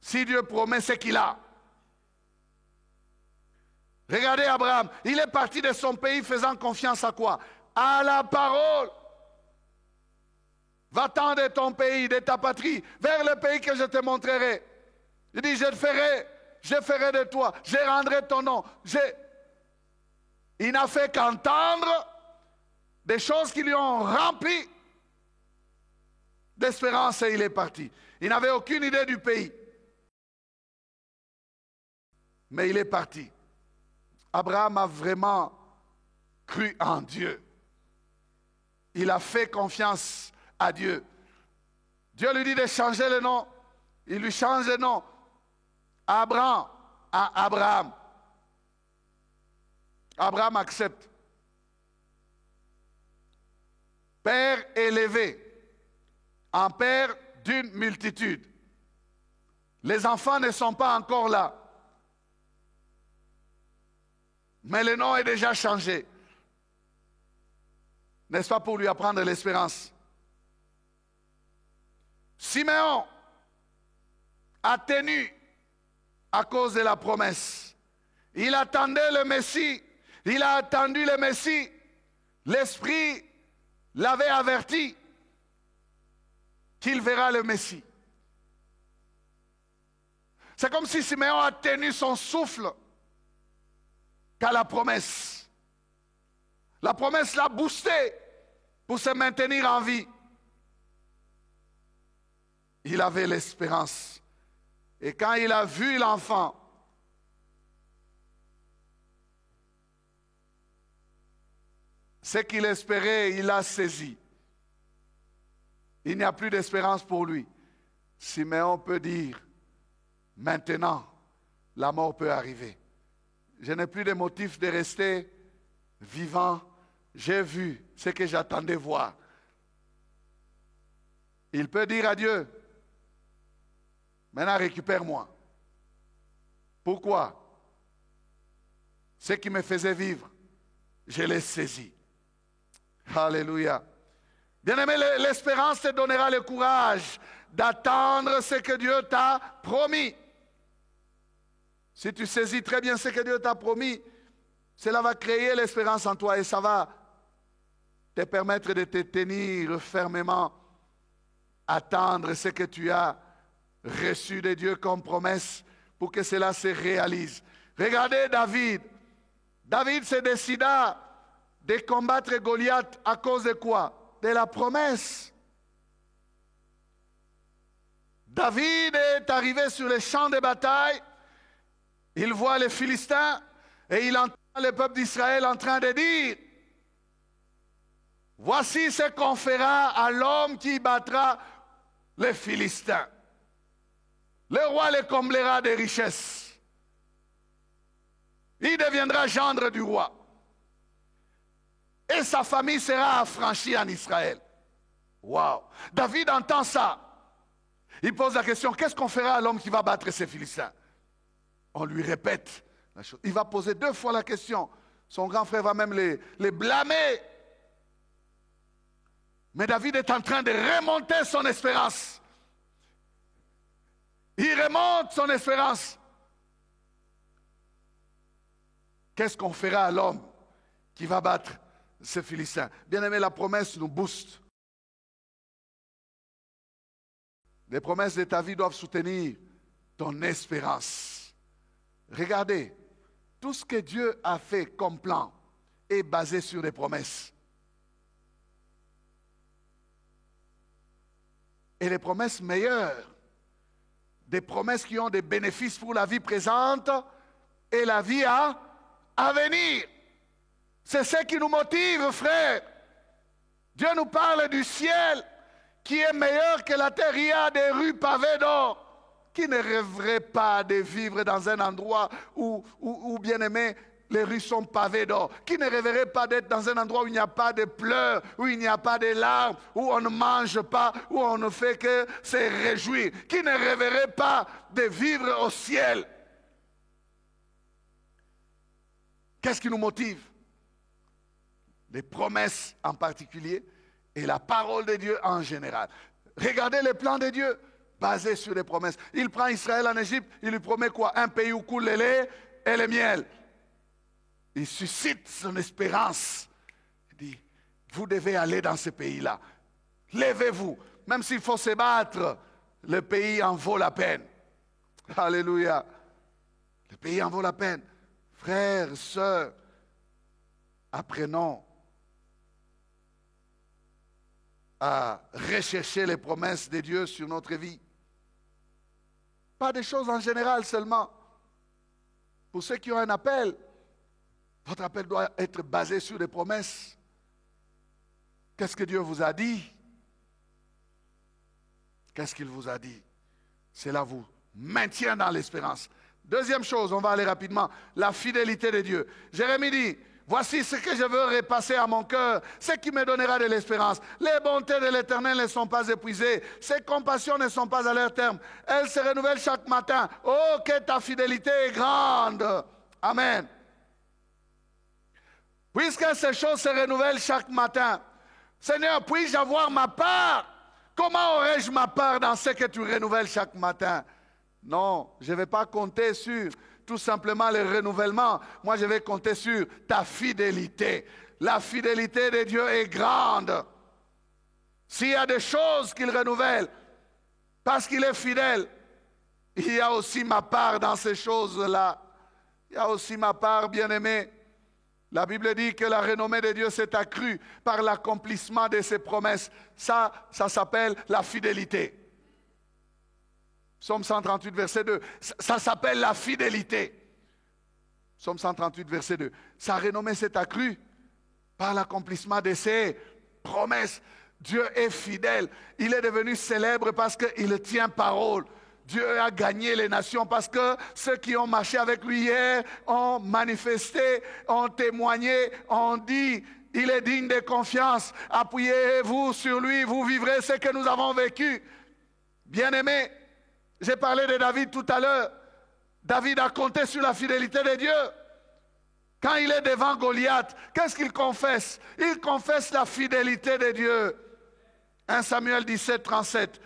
Si Dieu promet, c'est qu'il a. Regardez Abraham, il est parti de son pays faisant confiance à quoi? À la parole. Va-t'en de ton pays, de ta patrie, vers le pays que je te montrerai. Il dit, je ferai de toi, je rendrai ton nom. Il n'a fait qu'entendre des choses qui lui ont rempli d'espérance et il est parti. Il n'avait aucune idée du pays. Mais il est parti. Abraham a vraiment cru en Dieu. Il a fait confiance à Dieu. Dieu lui dit de changer le nom. Il lui change le nom. Abraham à Abraham. Abraham accepte. Père élevé, en père d'une multitude. Les enfants ne sont pas encore là. Mais le nom est déjà changé. N'est-ce pas pour lui apprendre l'espérance? Siméon a tenu à cause de la promesse. Il attendait le Messie. Il a attendu le Messie. L'Esprit l'avait averti qu'il verra le Messie. C'est comme si Siméon a tenu son souffle qu'à la promesse. La promesse l'a boosté pour se maintenir en vie. Il avait l'espérance. Et quand il a vu l'enfant, ce qu'il espérait, il l'a saisi. Il n'y a plus d'espérance pour lui. Siméon peut dire, maintenant, la mort peut arriver. Je n'ai plus de motif de rester vivant. J'ai vu ce que j'attendais voir. Il peut dire à Dieu, maintenant récupère-moi. Pourquoi? Ce qui me faisait vivre, je l'ai saisi. Alléluia. Bien-aimé, l'espérance te donnera le courage d'attendre ce que Dieu t'a promis. Si tu saisis très bien ce que Dieu t'a promis, cela va créer l'espérance en toi et ça va te permettre de te tenir fermement, attendre ce que tu as reçu de Dieu comme promesse pour que cela se réalise. Regardez David. David se décida de combattre Goliath à cause de quoi? De la promesse. David est arrivé sur le champ de bataille. Il voit les Philistins et il entend le peuple d'Israël en train de dire, voici ce qu'on fera à l'homme qui battra les Philistins. Le roi les comblera de richesses. Il deviendra gendre du roi. Et sa famille sera affranchie en Israël. Waouh! David entend ça. Il pose la question, qu'est-ce qu'on fera à l'homme qui va battre ces Philistins? On lui répète la chose. Il va poser 2 fois la question. Son grand frère va même les blâmer. Mais David est en train de remonter son espérance. Il remonte son espérance. Qu'est-ce qu'on fera à l'homme qui va battre ces Philistins? Bien-aimé, la promesse nous booste. Les promesses de ta vie doivent soutenir ton espérance. Regardez, tout ce que Dieu a fait comme plan est basé sur des promesses. Et les promesses meilleures, des promesses qui ont des bénéfices pour la vie présente et la vie à venir. C'est ce qui nous motive, frère. Dieu nous parle du ciel qui est meilleur que la terre. Il y a des rues pavées d'or. Qui ne rêverait pas de vivre dans un endroit où bien aimé, les rues sont pavées d'or? Qui ne rêverait pas d'être dans un endroit où il n'y a pas de pleurs, où il n'y a pas de larmes, où on ne mange pas, où on ne fait que se réjouir? Qui ne rêverait pas de vivre au ciel? Qu'est-ce qui nous motive? Les promesses en particulier et la parole de Dieu en général. Regardez les plans de Dieu basés sur les promesses. Il prend Israël en Égypte, il lui promet quoi? Un pays où coule le lait et le miel. Il suscite son espérance. Il dit, vous devez aller dans ce pays-là. Levez-vous. Même s'il faut se battre, le pays en vaut la peine. Alléluia. Le pays en vaut la peine. Frères, sœurs, apprenons à rechercher les promesses de Dieu sur notre vie. Pas des choses en général seulement. Pour ceux qui ont un appel, votre appel doit être basé sur des promesses. Qu'est-ce que Dieu vous a dit? Qu'est-ce qu'il vous a dit? Cela vous maintient dans l'espérance. Deuxième chose, on va aller rapidement, la fidélité de Dieu. Jérémie dit, voici ce que je veux repasser à mon cœur, ce qui me donnera de l'espérance. Les bontés de l'Éternel ne sont pas épuisées, ses compassions ne sont pas à leur terme. Elles se renouvellent chaque matin. Oh, que ta fidélité est grande. Amen. Puisque ces choses se renouvellent chaque matin, Seigneur, puis-je avoir ma part? Comment aurais-je ma part dans ce que tu renouvelles chaque matin? Non, je ne vais pas compter sur tout simplement le renouvellement. Moi, je vais compter sur ta fidélité. La fidélité de Dieu est grande. S'il y a des choses qu'il renouvelle, parce qu'il est fidèle, il y a aussi ma part dans ces choses-là. Il y a aussi ma part, bien-aimé. La Bible dit que la renommée de Dieu s'est accrue par l'accomplissement de ses promesses. Ça s'appelle la fidélité. Psaume 138, verset 2. Ça s'appelle la fidélité. Psaume 138, verset 2. Sa renommée s'est accrue par l'accomplissement de ses promesses. Dieu est fidèle. Il est devenu célèbre parce qu'il tient parole. Dieu a gagné les nations parce que ceux qui ont marché avec lui hier ont manifesté, ont témoigné, ont dit, il est digne de confiance. Appuyez-vous sur lui, vous vivrez ce que nous avons vécu. Bien-aimé, j'ai parlé de David tout à l'heure. David a compté sur la fidélité de Dieu. Quand il est devant Goliath, qu'est-ce qu'il confesse? Il confesse la fidélité de Dieu. 1 Samuel 17, 37.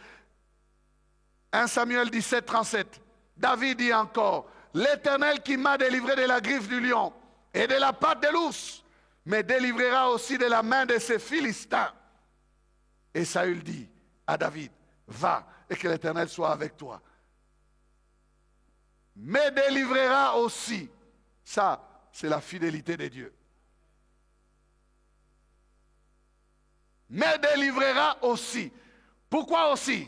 1 Samuel 17, 37. David dit encore, l'Éternel qui m'a délivré de la griffe du lion et de la patte de l'ours, me délivrera aussi de la main de ces Philistins. Et Saül dit à David, va et que l'Éternel soit avec toi. Me délivrera aussi. Ça, c'est la fidélité de Dieu. Me délivrera aussi. Pourquoi aussi?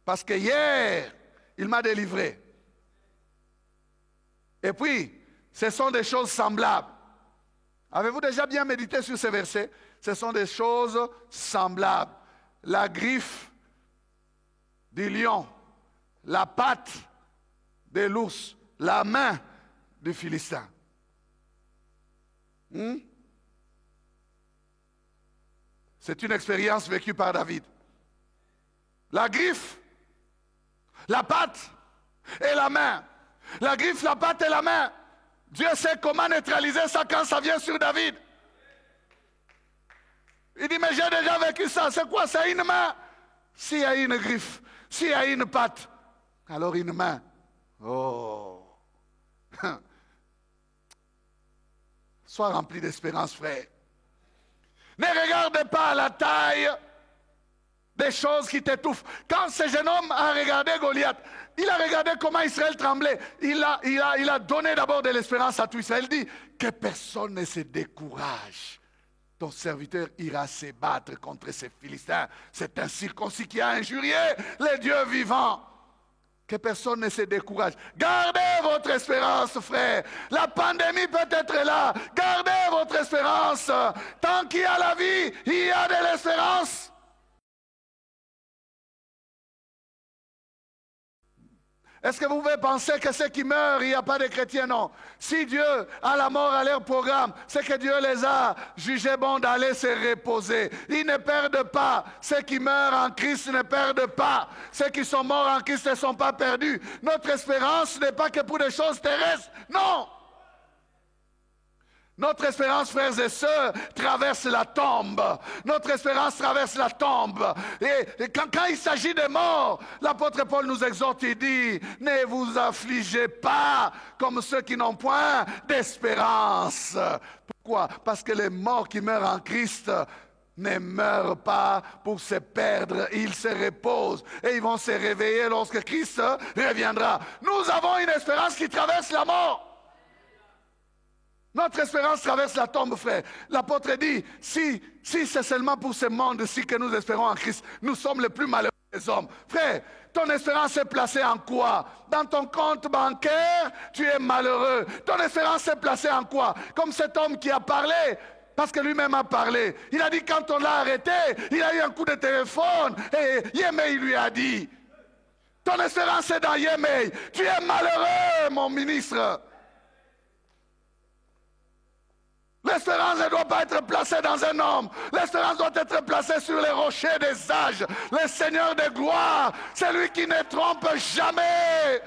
Parce que hier, il m'a délivré. Et puis, ce sont des choses semblables. Avez-vous déjà bien médité sur ces versets? Ce sont des choses semblables. La griffe du lion, la patte de l'ours, la main du Philistin. C'est une expérience vécue par David. La griffe, la patte et la main. La griffe, la patte et la main. Dieu sait comment neutraliser ça quand ça vient sur David. Il dit, mais j'ai déjà vécu ça. C'est quoi? C'est une main. S'il y a une griffe, s'il y a une patte, alors une main. Oh. Sois rempli d'espérance, frère. Ne regarde pas la taille des choses qui t'étouffent. Quand ce jeune homme a regardé Goliath, il a regardé comment Israël tremblait. Il a donné d'abord de l'espérance à tout Israël. Il dit que personne ne se décourage. Ton serviteur ira se battre contre ces Philistins. C'est un circoncis qui a injurié les dieux vivants. Que personne ne se décourage. Gardez votre espérance, frère. La pandémie peut être là. Gardez votre espérance. Tant qu'il y a la vie, il y a de l'espérance. Est-ce que vous pouvez penser que ceux qui meurent, il n'y a pas de chrétiens? Non. Si Dieu a la mort à leur programme, c'est que Dieu les a jugés bons d'aller se reposer. Ils ne perdent pas. Ceux qui meurent en Christ ne perdent pas. Ceux qui sont morts en Christ ne sont pas perdus. Notre espérance n'est pas que pour des choses terrestres. Non. Notre espérance, frères et sœurs, traverse la tombe. Notre espérance traverse la tombe. Et quand il s'agit de mort, l'apôtre Paul nous exhorte, il dit, ne vous affligez pas comme ceux qui n'ont point d'espérance. Pourquoi? Parce que les morts qui meurent en Christ ne meurent pas pour se perdre, ils se reposent et ils vont se réveiller lorsque Christ reviendra. Nous avons une espérance qui traverse la mort. Notre espérance traverse la tombe, frère. L'apôtre dit, si c'est seulement pour ce monde-ci que nous espérons en Christ, nous sommes les plus malheureux des hommes. Frère, ton espérance est placée en quoi? Dans ton compte bancaire, tu es malheureux. Ton espérance est placée en quoi? Comme cet homme qui a parlé, parce que lui-même a parlé. Il a dit, quand on l'a arrêté, il a eu un coup de téléphone et Yemei lui a dit, ton espérance est dans Yemei. Tu es malheureux, mon ministre. L'espérance ne doit pas être placée dans un homme. L'espérance doit être placée sur les rochers des âges. Le Seigneur de gloire, celui qui ne trompe jamais.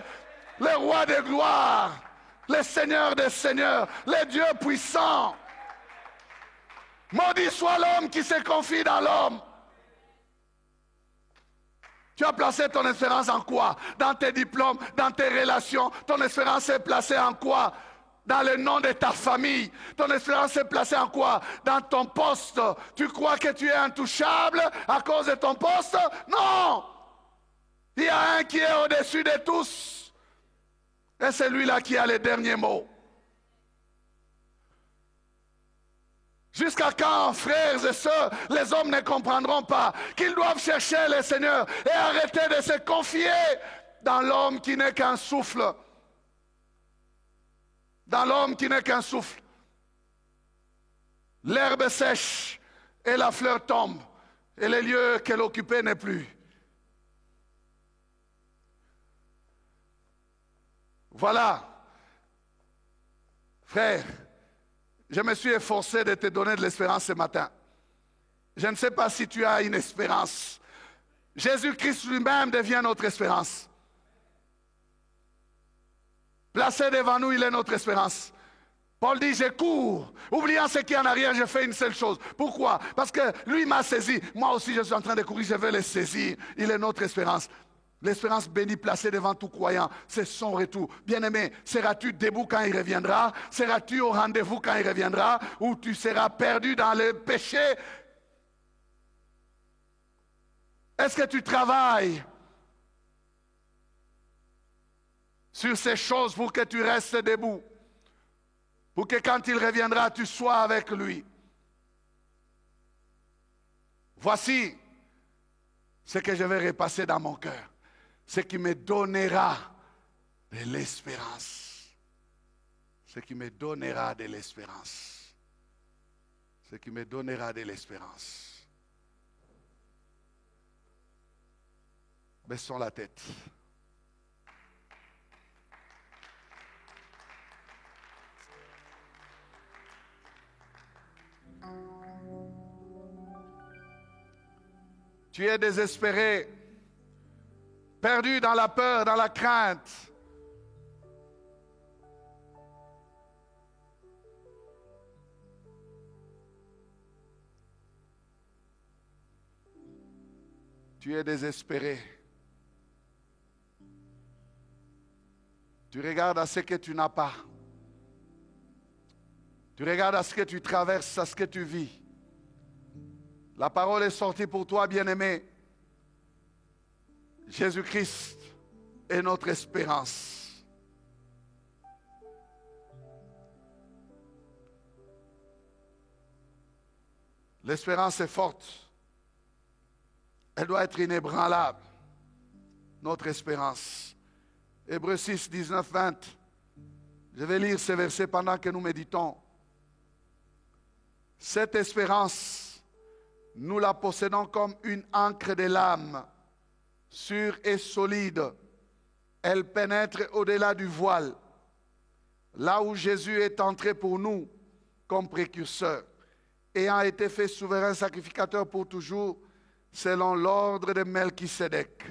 Le roi de gloire, le Seigneur des seigneurs, le Dieu puissant. Maudit soit l'homme qui se confie dans l'homme. Tu as placé ton espérance en quoi? Dans tes diplômes, dans tes relations. Ton espérance est placée en quoi? Dans le nom de ta famille. Ton espérance est placée en quoi? Dans ton poste. Tu crois que tu es intouchable à cause de ton poste? Non! Il y a un qui est au-dessus de tous. Et c'est lui-là qui a les derniers mots. Jusqu'à quand, frères et sœurs, les hommes ne comprendront pas qu'ils doivent chercher le Seigneur et arrêter de se confier dans l'homme qui n'est qu'un souffle. Dans l'homme qui n'est qu'un souffle. L'herbe sèche et la fleur tombe et le lieu qu'elle occupait n'est plus. Voilà, frère, je me suis efforcé de te donner de l'espérance ce matin. Je ne sais pas si tu as une espérance. Jésus-Christ lui-même devient notre espérance. Placé devant nous, il est notre espérance. Paul dit, je cours. Oubliant ce qui est en arrière, je fais une seule chose. Pourquoi? Parce que lui m'a saisi. Moi aussi, je suis en train de courir, je vais le saisir. Il est notre espérance. L'espérance bénie placée devant tout croyant, c'est son retour. Bien-aimé, seras-tu debout quand il reviendra? Seras-tu au rendez-vous quand il reviendra? Ou tu seras perdu dans le péché? Est-ce que tu travailles sur ces choses pour que tu restes debout? Pour que quand il reviendra, tu sois avec lui. Voici ce que je vais repasser dans mon cœur. Ce qui me donnera de l'espérance. Ce qui me donnera de l'espérance. Ce qui me donnera de l'espérance. Baissons la tête. Tu es désespéré, perdu dans la peur, dans la crainte. Tu es désespéré. Tu regardes à ce que tu n'as pas. Tu regardes à ce que tu traverses, à ce que tu vis. La parole est sortie pour toi, bien-aimé. Jésus-Christ est notre espérance. L'espérance est forte. Elle doit être inébranlable. Notre espérance. Hébreux 6, 19, 20. Je vais lire ces versets pendant que nous méditons. Cette espérance, nous la possédons comme une ancre de l'âme, sûre et solide. Elle pénètre au-delà du voile, là où Jésus est entré pour nous comme précurseur, ayant été fait souverain sacrificateur pour toujours, selon l'ordre de Melchisédek.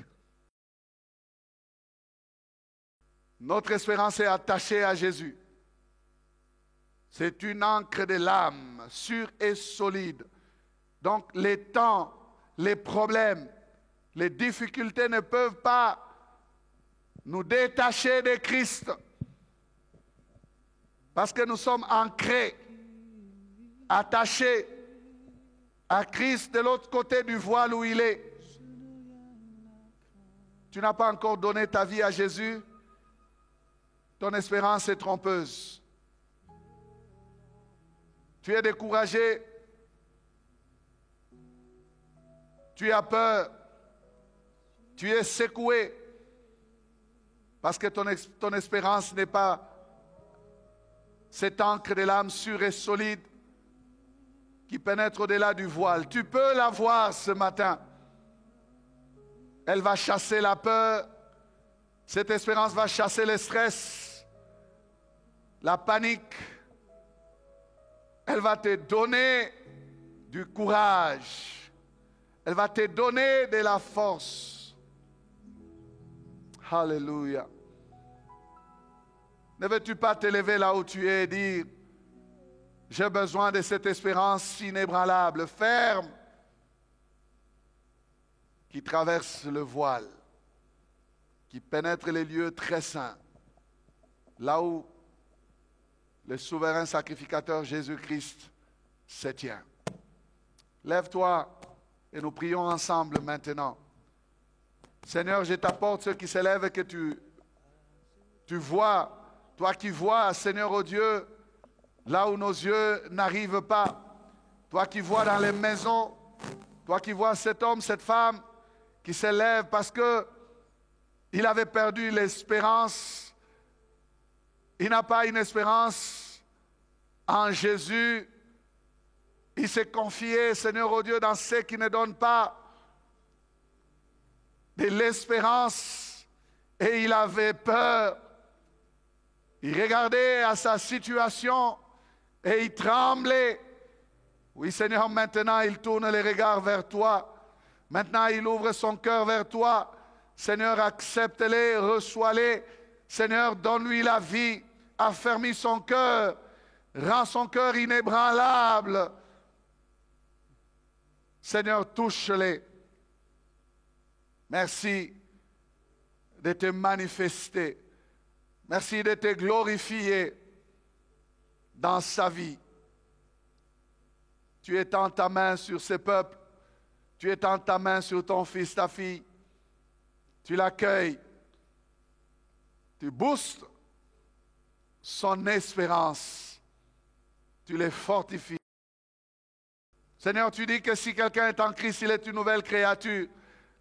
Notre espérance est attachée à Jésus. C'est une ancre de l'âme, sûre et solide. Donc les temps, les problèmes, les difficultés ne peuvent pas nous détacher de Christ. Parce que nous sommes ancrés, attachés à Christ de l'autre côté du voile où il est. Tu n'as pas encore donné ta vie à Jésus, ton espérance est trompeuse. Tu es découragé, tu as peur, tu es secoué, parce que ton espérance n'est pas cette ancre de l'âme sûre et solide qui pénètre au-delà du voile. Tu peux la voir ce matin. Elle va chasser la peur. Cette espérance va chasser le stress, la panique. Elle va te donner du courage. Elle va te donner de la force. Alléluia. Ne veux-tu pas te lever là où tu es et dire, j'ai besoin de cette espérance inébranlable, ferme, qui traverse le voile, qui pénètre les lieux très saints, là où le souverain sacrificateur Jésus-Christ se tient. Lève-toi et nous prions ensemble maintenant. Seigneur, je t'apporte ceux qui s'élèvent et que tu vois, toi qui vois, Seigneur, oh Dieu, là où nos yeux n'arrivent pas. Toi qui vois dans les maisons, toi qui vois cet homme, cette femme qui s'élève parce que il avait perdu l'espérance. Il n'a pas une espérance en Jésus. Il s'est confié, Seigneur, oh Dieu, dans ce qui ne donne pas de l'espérance. Et il avait peur. Il regardait à sa situation et il tremblait. Oui, Seigneur, maintenant il tourne les regards vers toi. Maintenant il ouvre son cœur vers toi. Seigneur, accepte-les, reçois-les. Seigneur, donne-lui la vie. Affermis son cœur. Rends son cœur inébranlable. Seigneur, touche-les. Merci de te manifester. Merci de te glorifier dans sa vie. Tu étends ta main sur ce peuple. Tu étends ta main sur ton fils, ta fille. Tu l'accueilles. Tu boostes son espérance. Tu les fortifies. Seigneur, tu dis que si quelqu'un est en Christ, il est une nouvelle créature.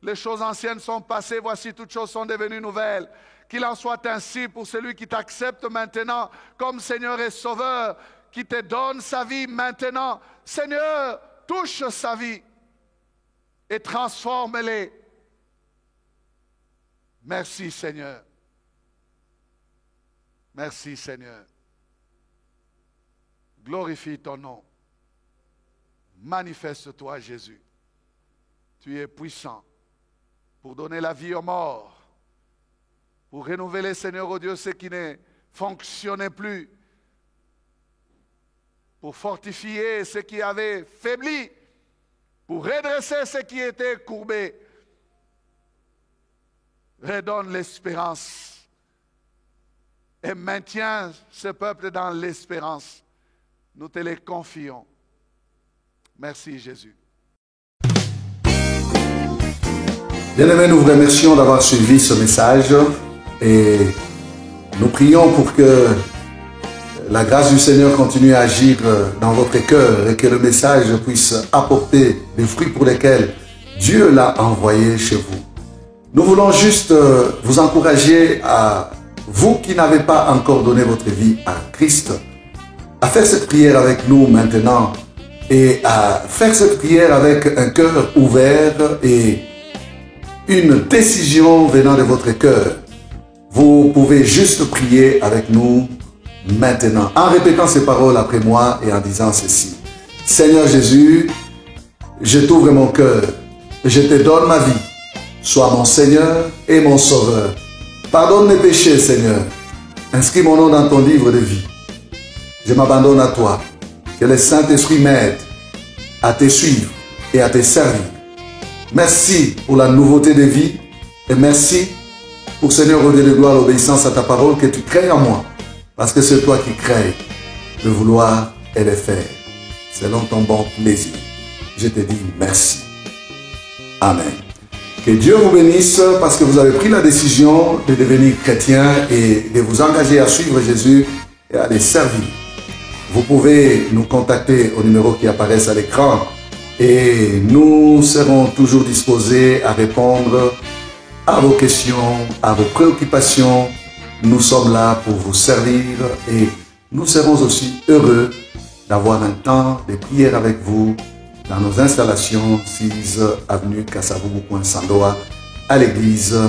Les choses anciennes sont passées, voici toutes choses sont devenues nouvelles. Qu'il en soit ainsi pour celui qui t'accepte maintenant comme Seigneur et Sauveur, qui te donne sa vie maintenant. Seigneur, touche sa vie et transforme-les. Merci Seigneur. Merci Seigneur. Glorifie ton nom. Manifeste-toi Jésus. Tu es puissant pour donner la vie aux morts, pour renouveler, Seigneur, oh Dieu, ce qui ne fonctionnait plus, pour fortifier ce qui avait faibli, pour redresser ce qui était courbé. Redonne l'espérance et maintiens ce peuple dans l'espérance. Nous te les confions. Merci Jésus. Bien-aimés, nous vous remercions d'avoir suivi ce message et nous prions pour que la grâce du Seigneur continue à agir dans votre cœur et que le message puisse apporter des fruits pour lesquels Dieu l'a envoyé chez vous. Nous voulons juste vous encourager à vous qui n'avez pas encore donné votre vie à Christ, à faire cette prière avec nous maintenant et à faire cette prière avec un cœur ouvert et une décision venant de votre cœur. Vous pouvez juste prier avec nous maintenant en répétant ces paroles après moi et en disant ceci. Seigneur Jésus, je t'ouvre mon cœur, je te donne ma vie. Sois mon Seigneur et mon Sauveur. Pardonne mes péchés, Seigneur. Inscris mon nom dans ton livre de vie. Je m'abandonne à toi. Que le Saint-Esprit m'aide à te suivre et à te servir. Merci pour la nouveauté de vie et merci pour, Seigneur, au Dieu de gloire, l'obéissance à ta parole que tu crées en moi. Parce que c'est toi qui crées le vouloir et le faire. Selon ton bon plaisir. Je te dis merci. Amen. Que Dieu vous bénisse parce que vous avez pris la décision de devenir chrétien et de vous engager à suivre Jésus et à les servir. Vous pouvez nous contacter au numéro qui apparaît à l'écran et nous serons toujours disposés à répondre à vos questions, à vos préoccupations. Nous sommes là pour vous servir et nous serons aussi heureux d'avoir un temps de prière avec vous dans nos installations 6 avenue Kasavubu, coin Sandoa, à l'église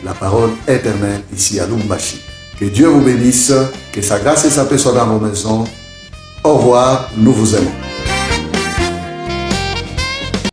La Parole Éternelle, ici à Lumbashi. Que Dieu vous bénisse, que sa grâce et sa paix soient dans vos maisons. Au revoir, nous vous aimons.